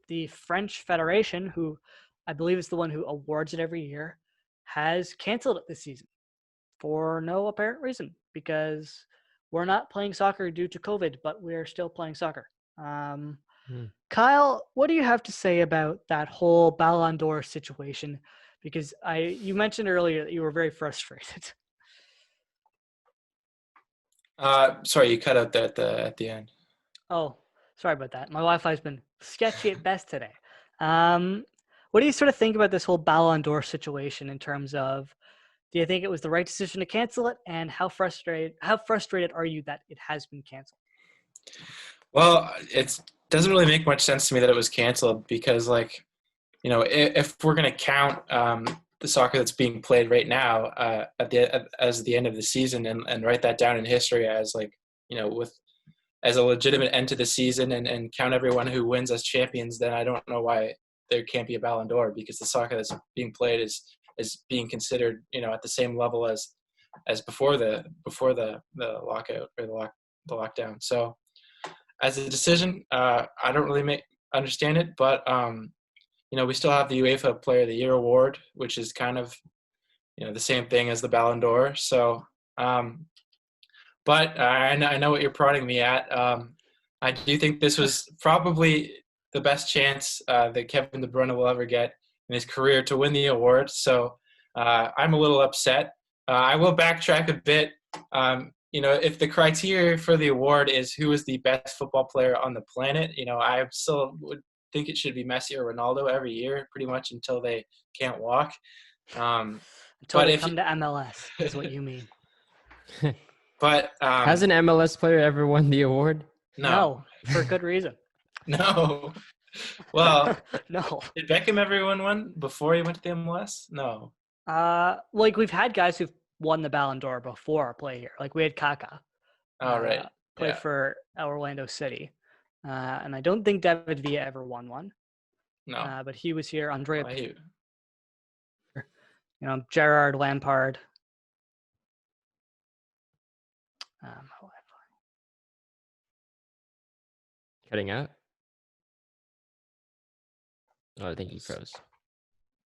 the French Federation, who I believe is the one who awards it every year, has canceled it this season for no apparent reason because we're not playing soccer due to COVID, but we're still playing soccer. Kyle, what do you have to say about that whole Ballon d'Or situation? Because you mentioned earlier that you were very frustrated. Sorry, you cut out there at the end. Oh, sorry about that. My Wi-Fi's been sketchy at best today. What do you sort of think about this whole Ballon d'Or situation in terms of, do you think it was the right decision to cancel it? And how frustrated are you that it has been canceled? Well, it doesn't really make much sense to me that it was canceled because, like, you know, if we're going to count the soccer that's being played right now as the end of the season and write that down in history as, like, you know, as a legitimate end to the season and count everyone who wins as champions, then I don't know why there can't be a Ballon d'Or because the soccer that's being played is being considered, you know, at the same level as before the lockout or the lockdown. So as a decision, I don't really understand it, but you know, we still have the UEFA Player of the Year award, which is kind of, you know, the same thing as the Ballon d'Or. So But I know what you're prodding me at. I do think this was probably the best chance that Kevin De Bruyne will ever get in his career to win the award. So I'm a little upset. I will backtrack a bit. If the criteria for the award is who is the best football player on the planet, I still would think it should be Messi or Ronaldo every year, pretty much until they can't walk. Until But they if come to MLS, is what you mean. but Has an MLS player ever won the award? no, for good reason. no. Well, No. did Beckham ever win one before he went to the MLS? No. Like we've had guys who've won the Ballon d'Or before play here. Like we had Kaká All right. play Yeah. for Orlando City, and I don't think David Villa ever won one. No. But he was here. Andrea, Well, Gerard Lampard. Cutting out? Oh, I think he froze.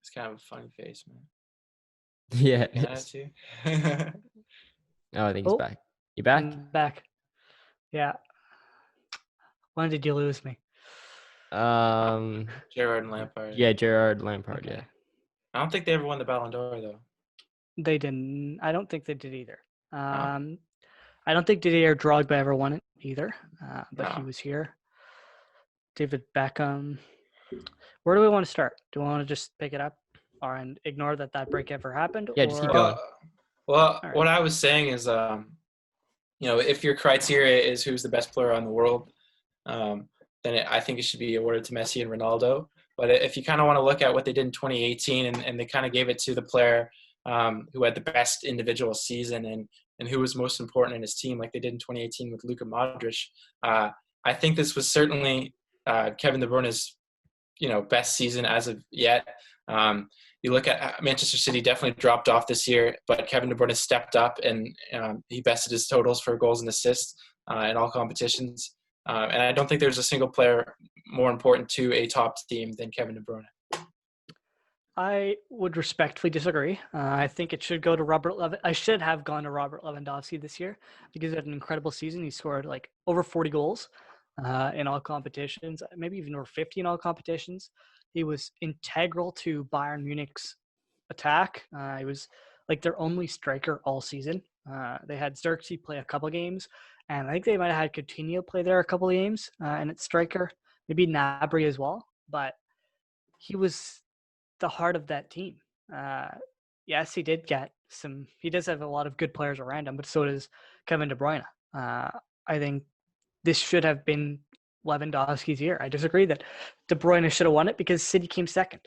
It's kind of a funny face, man. Yeah. Looking it at is. you. Oh, I think he's Oh. back. You back? I'm back. Yeah. When did you lose me? Gerard and Lampard. Yeah, Gerard Lampard. Okay. Yeah. I don't think they ever won the Ballon d'Or though. They didn't. I don't think they did either. No. I don't think Didier Drogba ever won it either, but he No. was here. David Beckham. Where do we want to start? Do we want to just pick it up and ignore that break ever happened? Yeah, just keep or- going. Well, right. what I was saying is, if your criteria is who's the best player on the world, then I think it should be awarded to Messi and Ronaldo. But if you kind of want to look at what they did in 2018, and they kind of gave it to the player who had the best individual season and who was most important in his team, like they did in 2018 with Luka Modric, I think this was certainly Kevin De Bruyne's best season as of yet. You look at Manchester City, definitely dropped off this year, but Kevin De Bruyne stepped up and he bested his totals for goals and assists in all competitions. And I don't think there's a single player more important to a top team than Kevin De Bruyne. I would respectfully disagree. I think it should go to Robert Lewandowski. I should have gone to Robert Lewandowski this year because he had an incredible season. He scored like over 40 goals in all competitions, maybe even over 50 in all competitions. He was integral to Bayern Munich's attack. He was like their only striker all season. They had Xerxes play a couple games, and I think they might have had Coutinho play there a couple of games, and it's striker, maybe Gnabry as well. But he was the heart of that team. Yes, he did get some. He does have a lot of good players around him, but so does Kevin De Bruyne. I think this should have been Lewandowski's year. I disagree that De Bruyne should have won it because City came second.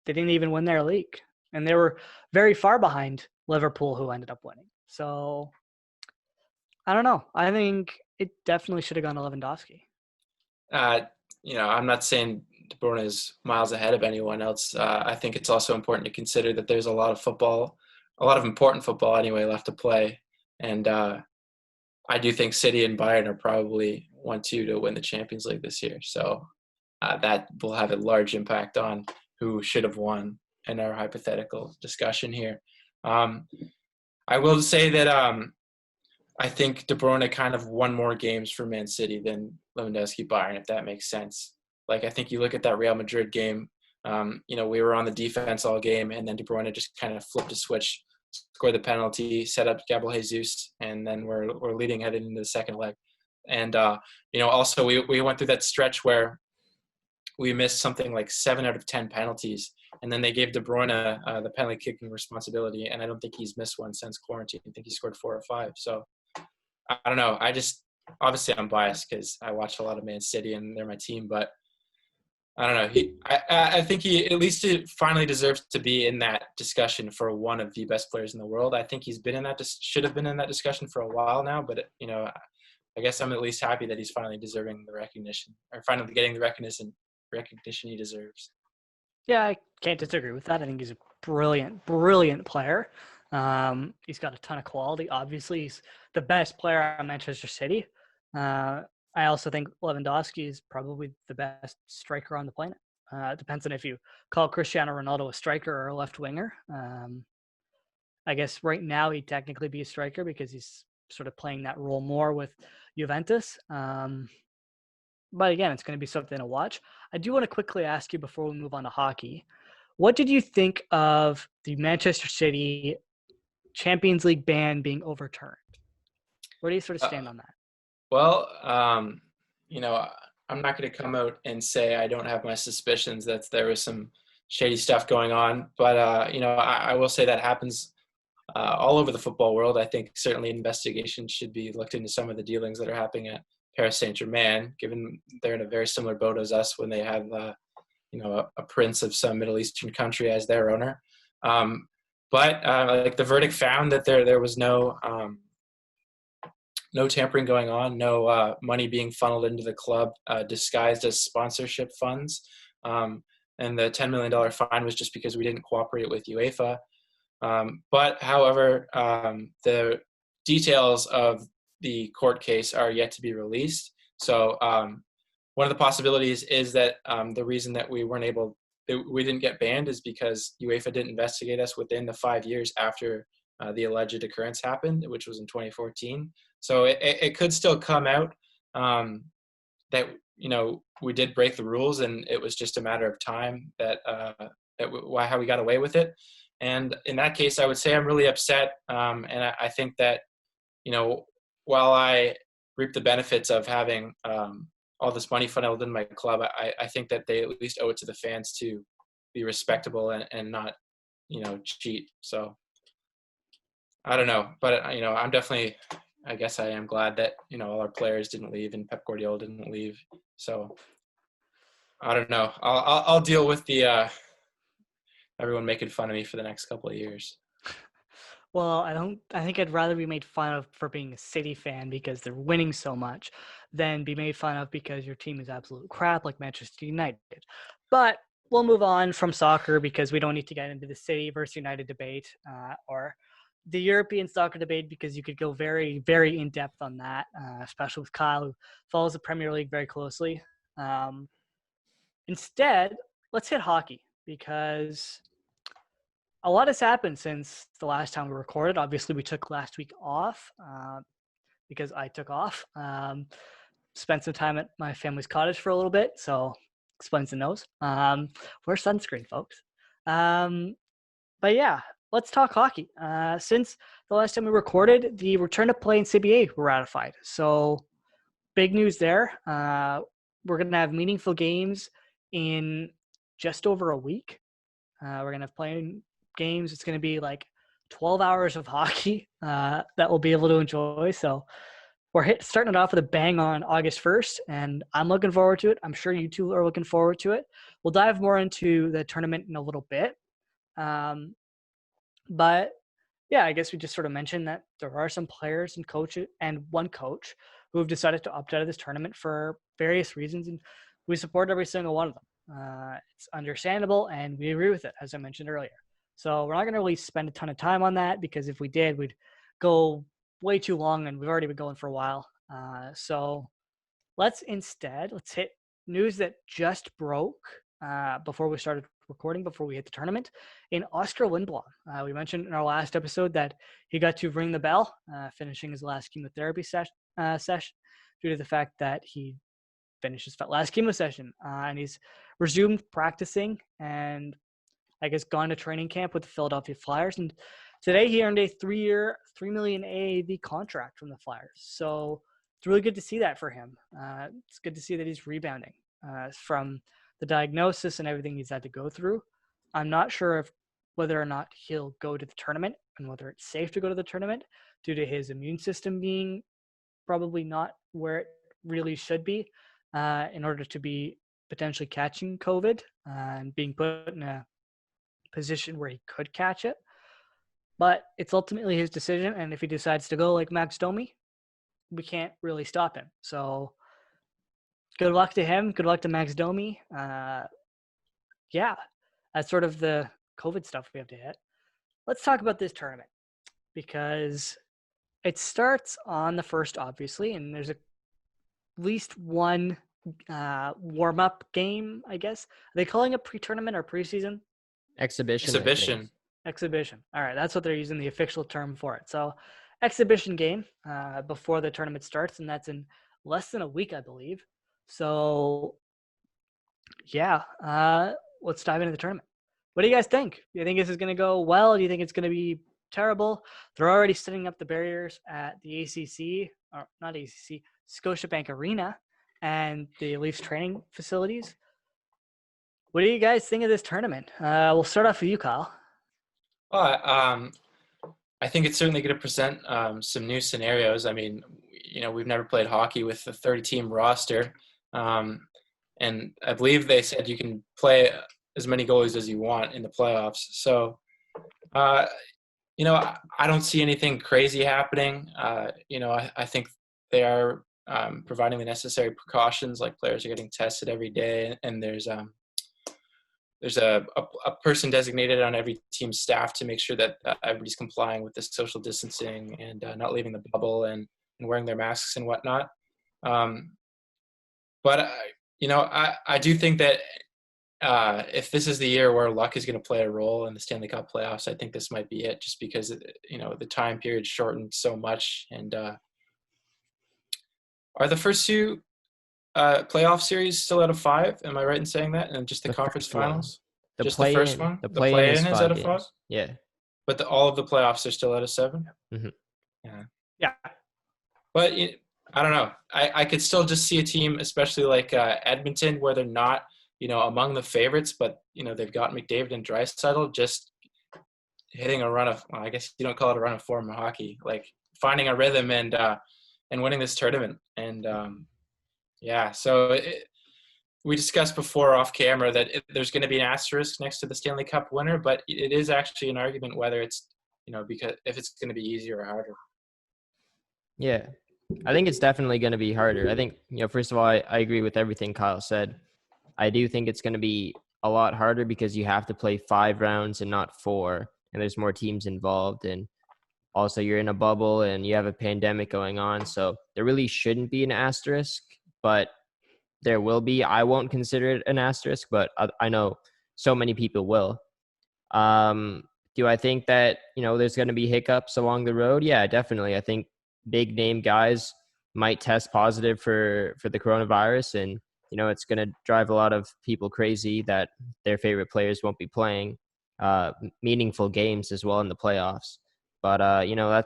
They didn't even win their league, and they were very far behind Liverpool, who ended up winning. So I don't know. I think it definitely should have gone to Lewandowski. I'm not saying De Bruyne is miles ahead of anyone else. I think it's also important to consider that there's a lot of important football anyway left to play. And I do think City and Bayern are probably 1-2 to win the Champions League this year. So that will have a large impact on who should have won in our hypothetical discussion here. I will say that I think De Bruyne kind of won more games for Man City than Lewandowski Bayern, if that makes sense. Like, I think you look at that Real Madrid game, we were on the defense all game, and then De Bruyne just kind of flipped a switch, scored the penalty, set up Gabriel Jesus, and then we're leading headed into the second leg. And, also we went through that stretch where we missed something like 7 out of 10 penalties, and then they gave De Bruyne the penalty kicking responsibility, and I don't think he's missed one since quarantine. I think he scored 4 or 5. So I don't know. Obviously I'm biased because I watch a lot of Man City and they're my team, but I don't know. I think he at least finally deserves to be in that discussion for one of the best players in the world. I think he's been in that should have been in that discussion for a while now, but I guess I'm at least happy that he's finally deserving the recognition, or finally getting the recognition he deserves. Yeah, I can't disagree with that. I think he's a brilliant player. He's got a ton of quality. Obviously, he's the best player on Manchester City. I also think Lewandowski is probably the best striker on the planet. It depends on if you call Cristiano Ronaldo a striker or a left winger. I guess right now he'd technically be a striker because he's sort of playing that role more with Juventus. But again, it's going to be something to watch. I do want to quickly ask you before we move on to hockey. What did you think of the Manchester City Champions League ban being overturned? Where do you sort of stand on that? Well, you know, I'm not going to come out and say I don't have my suspicions that there was some shady stuff going on, but you know, I will say that happens all over the football world. I think certainly investigation should be looked into some of the dealings that are happening at Paris Saint-Germain, given they're in a very similar boat as us when they have, you know, a prince of some Middle Eastern country as their owner. But like the verdict found that there was no tampering going on, no money being funneled into the club disguised as sponsorship funds. And the $10 million fine was just because we didn't cooperate with UEFA. But however, the details of the court case are yet to be released. So one of the possibilities is that the reason that we didn't get banned is because UEFA didn't investigate us within the 5 years after the alleged occurrence happened, which was in 2014. So it could still come out that, you know, we did break the rules, and it was just a matter of time that how we got away with it. And in that case, I would say I'm really upset. And I think that, you know, while I reap the benefits of having all this money funneled in my club, I think that they at least owe it to the fans to be respectable and not, you know, cheat. So I don't know, but you know, I guess I am glad that, you know, all our players didn't leave and Pep Guardiola didn't leave. So I don't know. I'll deal with the everyone making fun of me for the next couple of years. Well, I think I'd rather be made fun of for being a City fan because they're winning so much than be made fun of because your team is absolute crap like Manchester United. But we'll move on from soccer because we don't need to get into the City versus United debate or the European soccer debate because you could go very, very in depth on that, especially with Kyle, who follows the Premier League very closely. Instead, let's hit hockey because a lot has happened since the last time we recorded. Obviously, we took last week off because I took off. Spent some time at my family's cottage for a little bit, so explains the nose. Wear sunscreen, folks. But yeah, let's talk hockey. Since the last time we recorded, the return to play in CBA were ratified. So big news there. We're going to have meaningful games in just over a week. We're going to have playing games. It's going to be like 12 hours of hockey that we'll be able to enjoy. So we're starting it off with a bang on August 1st, and I'm looking forward to it. I'm sure you two are looking forward to it. We'll dive more into the tournament in a little bit. But yeah, I guess we just sort of mentioned that there are some players and coaches and one coach who have decided to opt out of this tournament for various reasons, and we support every single one of them. It's understandable, and we agree with it, as I mentioned earlier. So we're not going to really spend a ton of time on that because if we did, we'd go way too long, and we've already been going for a while. So let's hit news that just broke before we started recording, before we hit the tournament. In Oscar Lindblom, we mentioned in our last episode that he got to ring the bell, finishing his last chemotherapy session due to the fact that he finished his last chemo session, and he's resumed practicing and I guess gone to training camp with the Philadelphia Flyers. And today he earned a 3-year, $3 million AAV contract from the Flyers. So it's really good to see that for him. It's good to see that he's rebounding from the diagnosis and everything he's had to go through. I'm not sure whether or not he'll go to the tournament and whether it's safe to go to the tournament due to his immune system being probably not where it really should be in order to be potentially catching COVID and being put in a position where he could catch it. But it's ultimately his decision, and if he decides to go like Max Domi, we can't really stop him. So good luck to him. Good luck to Max Domi. Yeah, that's sort of the COVID stuff we have to hit. Let's talk about this tournament because it starts on the 1st, obviously, and there's at least one warm-up game, I guess. Are they calling it pre-tournament or preseason? Exhibition. Exhibition. Exhibition. All right, that's what they're using the official term for it. So, exhibition game before the tournament starts, and that's in less than a week, I believe. So, yeah, let's dive into the tournament. What do you guys think? Do you think this is going to go well? Do you think it's going to be terrible? They're already setting up the barriers at the ACC, or not ACC, Scotiabank Arena, and the Leafs training facilities. What do you guys think of this tournament? We'll start off with you, Kyle. Well, I think it's certainly going to present some new scenarios. I mean, we've never played hockey with a 30-team roster, and I believe they said you can play as many goalies as you want in the playoffs. So, I don't see anything crazy happening. I think they are providing the necessary precautions, like players are getting tested every day, and there's a person designated on every team's staff to make sure that everybody's complying with the social distancing and not leaving the bubble and wearing their masks and whatnot. But I do think that if this is the year where luck is going to play a role in the Stanley Cup playoffs, I think this might be it, just because the time period shortened so much. And are the first two playoff series still out of 5? Am I right in saying that? And just the conference finals? Just the first one? The play-in is out of 5? Yeah. But all of the playoffs are still out of 7? Mm-hmm. Yeah. But I don't know. I could still just see a team, especially like Edmonton, where they're not, among the favorites, but, they've got McDavid and Draisaitl just hitting a run of, well, I guess you don't call it a run of form in hockey, like finding a rhythm and winning this tournament. And, so we discussed before off camera that there's going to be an asterisk next to the Stanley Cup winner, but it is actually an argument whether it's, because if it's going to be easier or harder. Yeah, I think it's definitely going to be harder. I think, first of all, I agree with everything Kyle said. I do think it's going to be a lot harder because you have to play 5 rounds and not 4, and there's more teams involved. And also you're in a bubble and you have a pandemic going on. So there really shouldn't be an asterisk, but there will be. I won't consider it an asterisk, but I know so many people will. Do I think that, there's going to be hiccups along the road? Yeah, definitely. I think big name guys might test positive for the coronavirus, and it's going to drive a lot of people crazy that their favorite players won't be playing meaningful games as well in the playoffs. But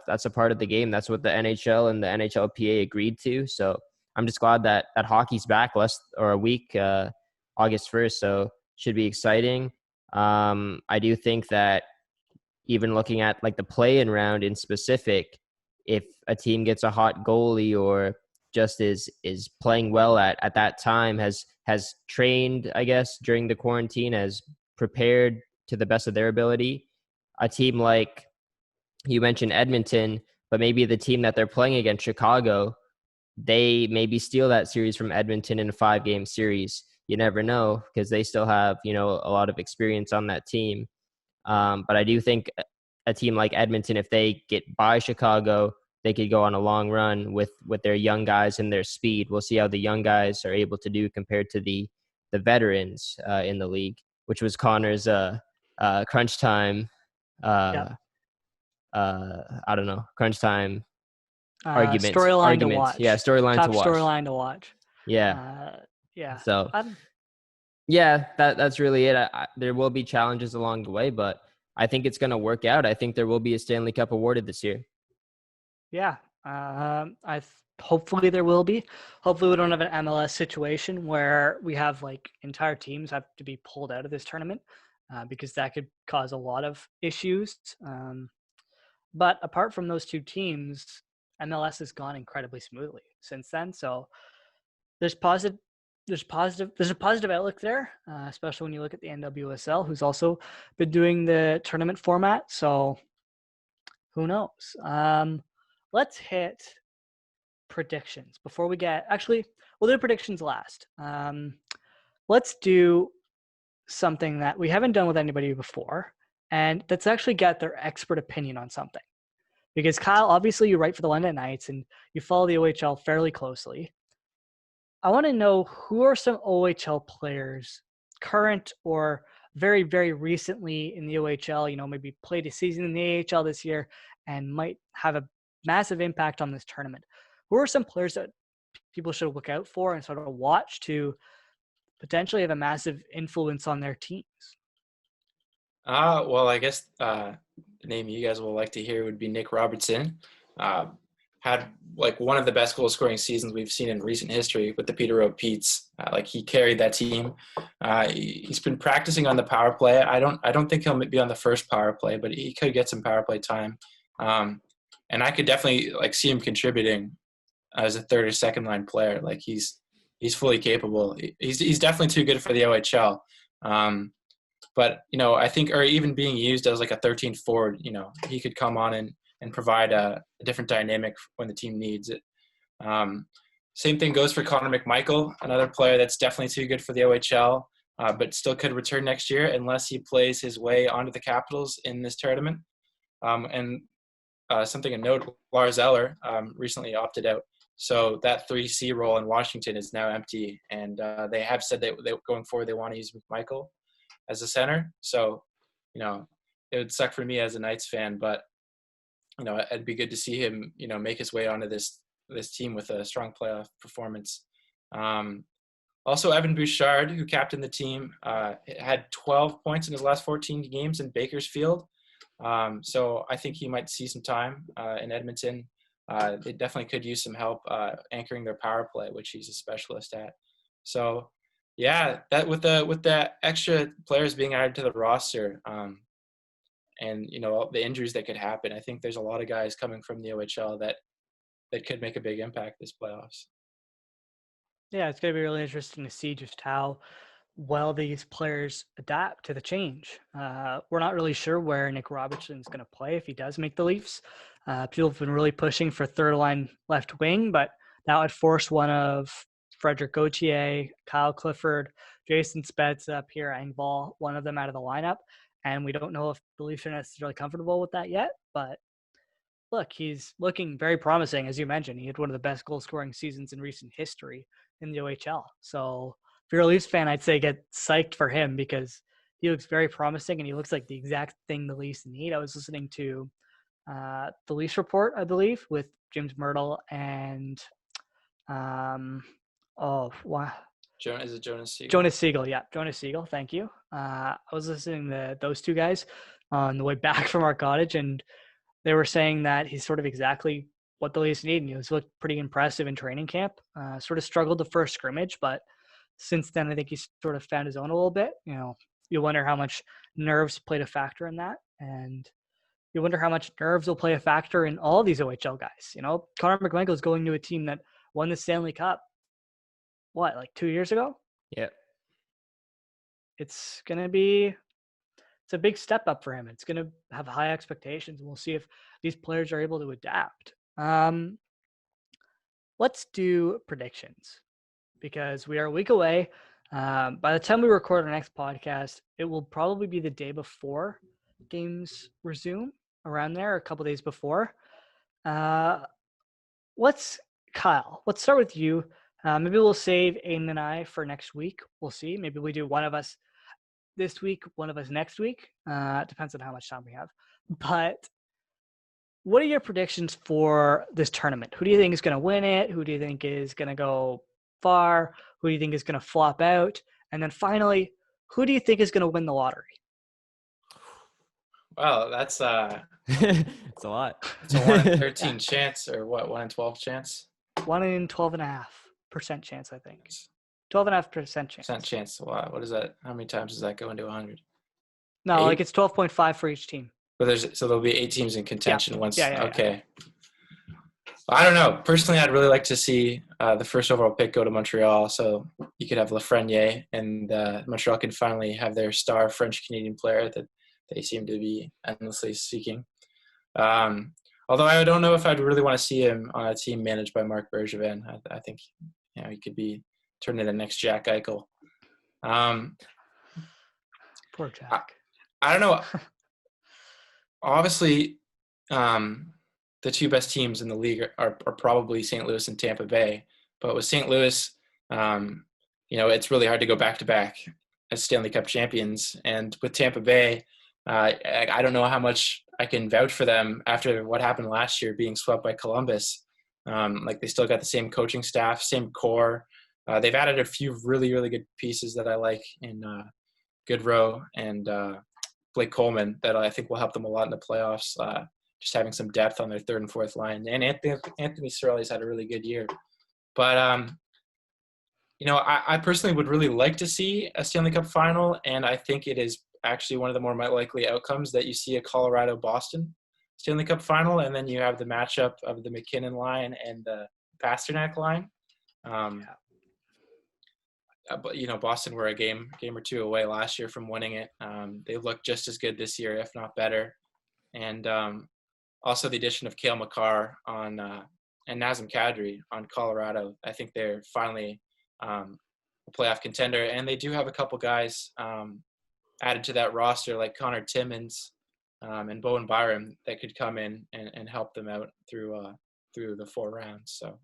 that's a part of the game. That's what the NHL and the NHLPA agreed to. So I'm just glad that hockey's back a week, August 1st. So should be exciting. I do think that even looking at like the play-in round in specific, if a team gets a hot goalie or just is playing well at that time, has trained, I guess, during the quarantine, has prepared to the best of their ability, a team like you mentioned Edmonton, but maybe the team that they're playing against, Chicago, they maybe steal that series from Edmonton in a 5-game series. You never know, because they still have, a lot of experience on that team. But I do think a team like Edmonton, if they get by Chicago, they could go on a long run with their young guys and their speed. We'll see how the young guys are able to do compared to the veterans in the league, which was Connor's crunch time. I don't know, crunch time argument. Storyline to watch. Yeah, storyline to watch. Top storyline to watch. Yeah. Yeah. So, yeah, that's really it. There will be challenges along the way, but I think it's going to work out. I think there will be a Stanley Cup awarded this year. Yeah. Hopefully there will be. Hopefully we don't have an MLS situation where we have like entire teams have to be pulled out of this tournament because that could cause a lot of issues. But apart from those two teams, MLS has gone incredibly smoothly since then. So there's a positive outlook there, especially when you look at the NWSL, who's also been doing the tournament format. So who knows? Let's hit predictions before we get. Actually, we'll do predictions last. Let's do something that we haven't done with anybody before, and that's actually get their expert opinion on something. Because Kyle, obviously you write for the London Knights and you follow the OHL fairly closely. I want to know who are some OHL players, current or very, very recently in the OHL, maybe played a season in the AHL this year and might have a massive impact on this tournament? Who are some players that people should look out for and sort of watch to potentially have a massive influence on their teams? Well, I guess the name you guys will like to hear would be Nick Robertson. Had like one of the best goal scoring seasons we've seen in recent history with the Peterborough Petes. Like he carried that team. He's been practicing on the power play. I don't think he'll be on the first power play, but he could get some power play time. And I could definitely like see him contributing as a third or second line player. Like he's fully capable. He's definitely too good for the OHL. But I think, or even being used as like a 13th forward, he could come on and provide a different dynamic when the team needs it. Same thing goes for Connor McMichael, another player that's definitely too good for the OHL, but still could return next year unless he plays his way onto the Capitals in this tournament. And something to note, Lars Eller recently opted out. So that 3C role in Washington is now empty. And they have said that going forward they want to use McMichael as a center. So, it would suck for me as a Knights fan, but it'd be good to see him, make his way onto this team with a strong playoff performance. Also, Evan Bouchard, who captained the team, had 12 points in his last 14 games in Bakersfield. So I think he might see some time in Edmonton. They definitely could use some help anchoring their power play, which he's a specialist at. So, yeah, that with the extra players being added to the roster, and the injuries that could happen, I think there's a lot of guys coming from the OHL that could make a big impact this playoffs. Yeah, it's going to be really interesting to see just how well these players adapt to the change. We're not really sure where Nick Robertson's going to play if he does make the Leafs. People have been really pushing for third line left wing, but that would force one of Frederick Gauthier, Kyle Clifford, Jason Spezza, Pierre Engvall, one of them out of the lineup. And we don't know if the Leafs are necessarily comfortable with that yet, but look, he's looking very promising. As you mentioned, he had one of the best goal scoring seasons in recent history in the OHL. So if you're a Leafs fan, I'd say get psyched for him because he looks very promising and he looks like the exact thing the Leafs need. I was listening to the Leafs Report, I believe, with James Myrtle and Is it Jonas Siegel? Jonas Siegel, yeah. Jonas Siegel, thank you. I was listening to those two guys on the way back from our cottage, and they were saying that he's sort of exactly what the Leafs need. And he's looked pretty impressive in training camp. Sort of struggled the first scrimmage, but since then I think he's sort of found his own a little bit. You wonder how much nerves played a factor in that. And you wonder how much nerves will play a factor in all these OHL guys. Connor McMichael is going to a team that won the Stanley Cup, like 2 years ago? Yeah. It's a big step up for him. It's going to have high expectations, and we'll see if these players are able to adapt. Let's do predictions because we are a week away. By the time we record our next podcast, it will probably be the day before games resume, around there, a couple days before. Kyle, let's start with you. Maybe we'll save Aiden and I for next week. We'll see. Maybe we do one of us this week, one of us next week. Depends on how much time we have. But what are your predictions for this tournament? Who do you think is going to win it? Who do you think is going to go far? Who do you think is going to flop out? And then finally, who do you think is going to win the lottery? Wow, that's it's a lot. It's a 1 in 13 chance, or what? 1 in 12 chance? 1 in 12.5% chance, I think. 12.5% chance. Chance. Wow, what is that? How many times does that go into 100? No, 8? like it's 12.5 for each team. But there'll be 8 teams in contention once. Yeah. Okay. I don't know. Personally, I'd really like to see the first overall pick go to Montreal, so you could have Lafreniere, and Montreal can finally have their star French-Canadian player that they seem to be endlessly seeking. Although I don't know if I'd really want to see him on a team managed by Marc Bergevin. I think he could be turned into the next Jack Eichel. Poor Jack. I don't know. Obviously, the two best teams in the league are probably St. Louis and Tampa Bay. But with St. Louis, it's really hard to go back-to-back. as Stanley Cup champions. And with Tampa Bay, I don't know how much I can vouch for them after what happened last year, being swept by Columbus. Like they still got the same coaching staff, same core. They've added a few really, really good pieces that I like in Goodrow and Blake Coleman that I think will help them a lot in the playoffs. Just having some depth on their third and fourth line. And Anthony Cirelli's had a really good year. But, I personally would really like to see a Stanley Cup final, and I think it is actually one of the more likely outcomes that you see a Colorado-Boston Stanley Cup final, and then you have the matchup of the McKinnon line and the Pasternak line. But Boston were a game or two away last year from winning it. They look just as good this year, if not better. And also the addition of Cale Makar on and Nazem Kadri on Colorado. I think they're finally a playoff contender, and they do have a couple guys added to that roster like Connor Timmins and Bowen Byram that could come in and help them out through the 4 rounds. So.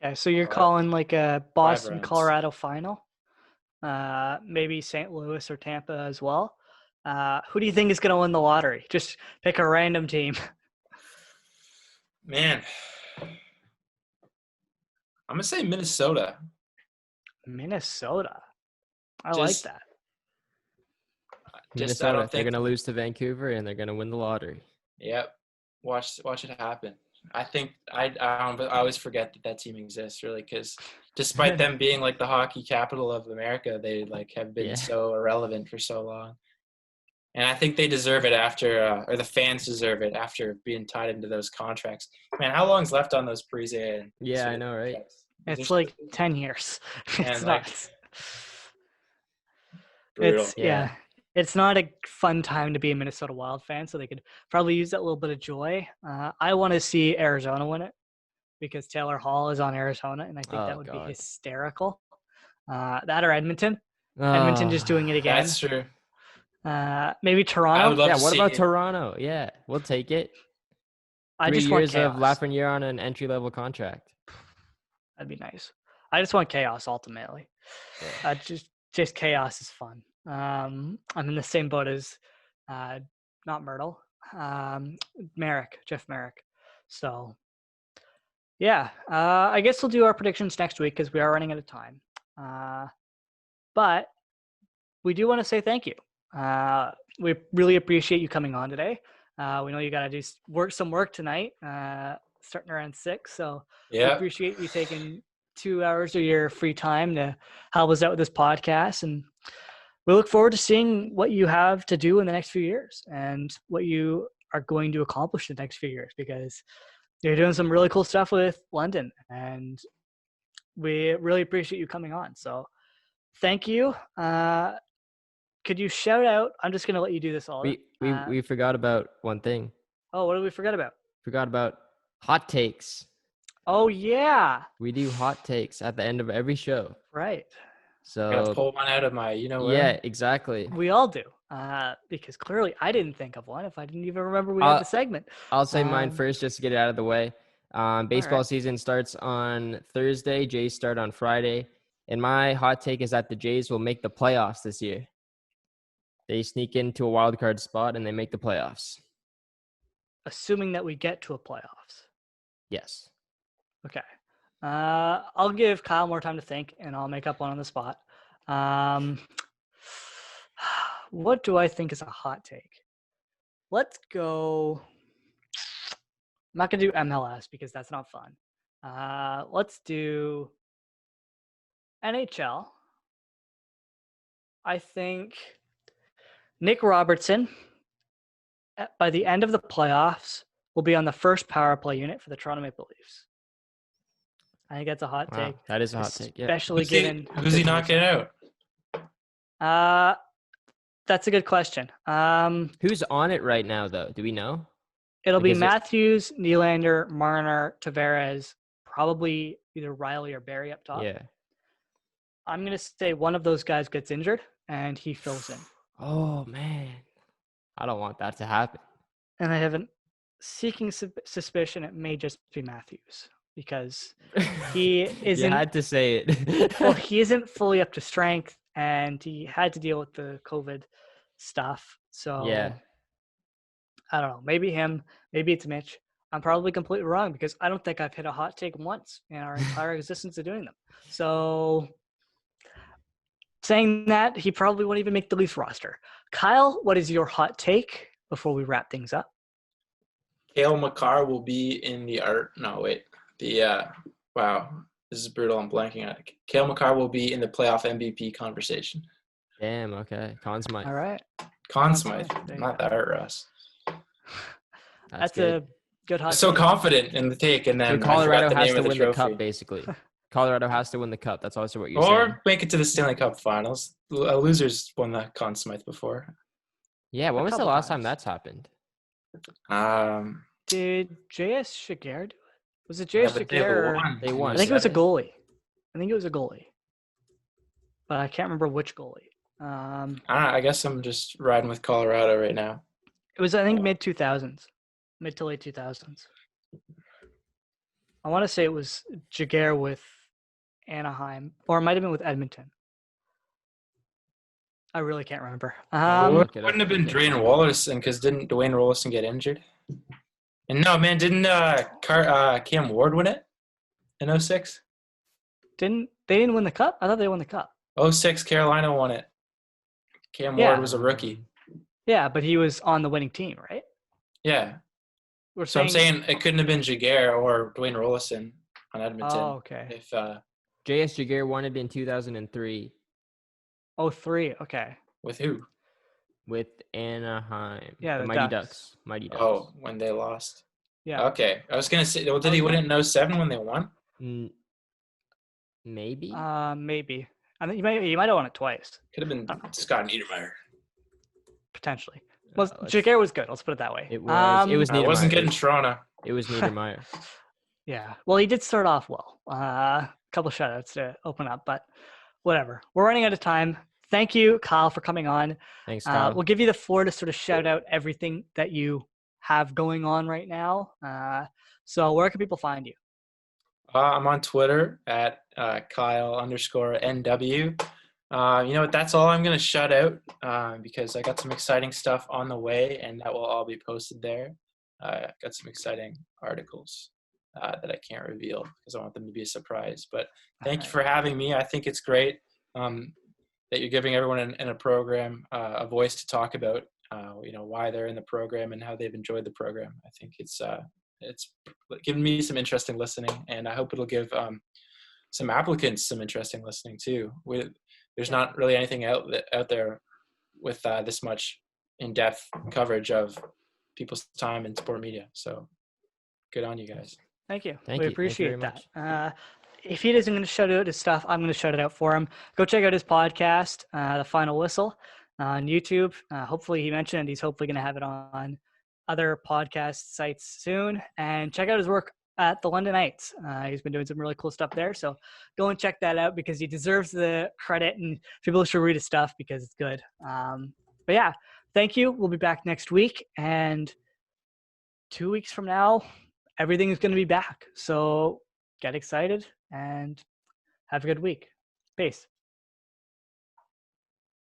Okay, so you're calling like a Boston rounds. Colorado final, maybe St. Louis or Tampa as well. Who do you think is going to win the lottery? Just pick a random team. Man, I'm gonna say Minnesota. Minnesota, I like that. Minnesota, they're gonna lose to Vancouver and they're gonna win the lottery. Yep, watch it happen. I think I always forget that team exists, really, because despite them being like the hockey capital of America, they like have been so irrelevant for so long. And I think they deserve it after, or the fans deserve it after being tied into those contracts. Man, how long's left on those Parise? Yeah, I know, right? It's like 10 years. It's nuts. Brutal. It's not a fun time to be a Minnesota Wild fan, so they could probably use that little bit of joy. I want to see Arizona win it because Taylor Hall is on Arizona, and I think that would be hysterical. That or Edmonton. Edmonton just doing it again. That's true. Maybe Toronto. I would love to what see about it. Toronto? Yeah, we'll take it. 3 just want years of chaos. Lafreniere on an entry-level contract. That'd be nice. I just want chaos ultimately. Yeah. Just chaos is fun. I'm in the same boat as not Myrtle, Jeff Merrick. So yeah, I guess we'll do our predictions next week because we are running out of time. But we do want to say thank you. We really appreciate you coming on today. We know you got to do some work tonight, starting around 6. So we appreciate you taking 2 hours of your free time to help us out with this podcast. And we look forward to seeing what you have to do in the next few years and what you are going to accomplish in the next few years, because you're doing some really cool stuff with London, and we really appreciate you coming on. So thank you. Could you shout out? I'm just going to let you do this all. We forgot about one thing. Oh, what did we forget about? Forgot about hot takes. Oh, yeah. We do hot takes at the end of every show. Right. I gotta So pull one out of my, where. yeah, exactly. We all do. Because clearly I didn't think of one if I didn't even remember we had the segment. I'll say mine first just to get it out of the way. Baseball season starts on Thursday. Jays start on Friday. And my hot take is that the Jays will make the playoffs this year. They sneak into a wild card spot and they make the playoffs. Assuming that we get to a playoffs. Yes. Okay. I'll give Kyle more time to think, and I'll make up one on the spot. What do I think is a hot take? Let's go. I'm not going to do MLS because that's not fun. Let's do NHL. I think Nick Robertson, by the end of the playoffs, will be on the first power play unit for the Toronto Maple Leafs. I think that's a hot take. That is a hot take. Yeah. Especially given who's he knocking out? That's a good question. Who's on it right now, though? Do we know? It'll be Matthews, Nylander, Marner, Tavares, probably either Riley or Barry up top. Yeah. I'm going to say one of those guys gets injured and he fills in. Oh, man. I don't want that to happen. And I have a seeking suspicion it may just be Matthews because he isn't. You had to say it. Well, he isn't fully up to strength, and he had to deal with the COVID stuff. So Yeah. I don't know. Maybe him. Maybe it's Mitch. I'm probably completely wrong because I don't think I've hit a hot take once in our entire existence of doing them. So saying that, he probably won't even make the Leafs roster. Kyle, what is your hot take before we wrap things up? Cale Makar will be in the art. No, wait. Wow, this is brutal. I'm blanking on it. Cale Makar will be in the playoff MVP conversation. Damn. Okay. Conn Smythe. All right. Conn Conn Smythe, Smythe, there you not go. the art Russ. That's a good. good hot So take. confident in the take, and So then I Colorado forgot the has name to of the win the trophy. cup, basically. Colorado has to win the cup. That's also what you're saying. Or make it to the Stanley Cup Finals. Losers won the Conn Smythe before. Yeah. When was the couple last time times. that's happened? Did J.S. Shiger do it? Was it Yeah, J.S. but they've Shiger? Or... won. They won. I think it was a 07. goalie. But I can't remember which goalie. I guess I'm just riding with Colorado right now. It was, I think, mid to late 2000s. I want to say it was Jaguar with Anaheim, or it might have been with Edmonton. I really can't remember. Look it up Wouldn't have been real quick. Dwayne Rollerson, because didn't Dwayne Rollerson get injured? And no, man, didn't Cam Ward win it in 06? They didn't win the cup? I thought they won the cup. 06, Carolina won it. Cam Ward was a rookie. Yeah, but he was on the winning team, right? Yeah. So I'm saying it couldn't have been Jaguar or Dwayne Rollerson on Edmonton. Oh, okay. If J.S. Jaguar won it in 2003 03, okay. with who? with Anaheim. Yeah, the the Mighty Ducks. Ducks. Mighty Ducks. Oh, when they lost. Yeah. Okay. I was gonna say, well, did he win it in 07 when they won? Maybe. Maybe. I think you might have won it twice, Could have been Scott Niedermayer. potentially. Well, Jaguar was good. Let's put it that way. It was. It was I wasn't Niedermeyer. good in Toronto. It was Niedermeyer. Yeah. Well, he did start off well. A couple shout-outs to open up, but whatever. We're running out of time. Thank you, Kyle, for coming on. Thanks, Kyle. We'll give you the floor to sort of shout out everything that you have going on right now. So where can people find you? I'm on Twitter at Kyle_NW. You know what? That's all I'm going to shout out because I got some exciting stuff on the way, and that will all be posted there. Got some exciting articles that I can't reveal because I want them to be a surprise. But thank you for having me. I think it's great that you're giving everyone in a program a voice to talk about, why they're in the program and how they've enjoyed the program. I think it's given me some interesting listening, and I hope it'll give some applicants some interesting listening too. There's not really anything out there with this much in-depth coverage of people's time in sport media. So good on you guys. Thank you. Thank We you. appreciate Thank you that. If he isn't going to shout out his stuff, I'm going to shout it out for him. Go check out his podcast, The Final Whistle, on YouTube. Hopefully he mentioned he's hopefully going to have it on other podcast sites soon. And check out his work at the London Knights. He's been doing some really cool stuff there. So go and check that out because he deserves the credit, and people should read his stuff because it's good. But yeah, thank you. We'll be back next week. And 2 weeks from now, everything is going to be back. So get excited and have a good week. Peace.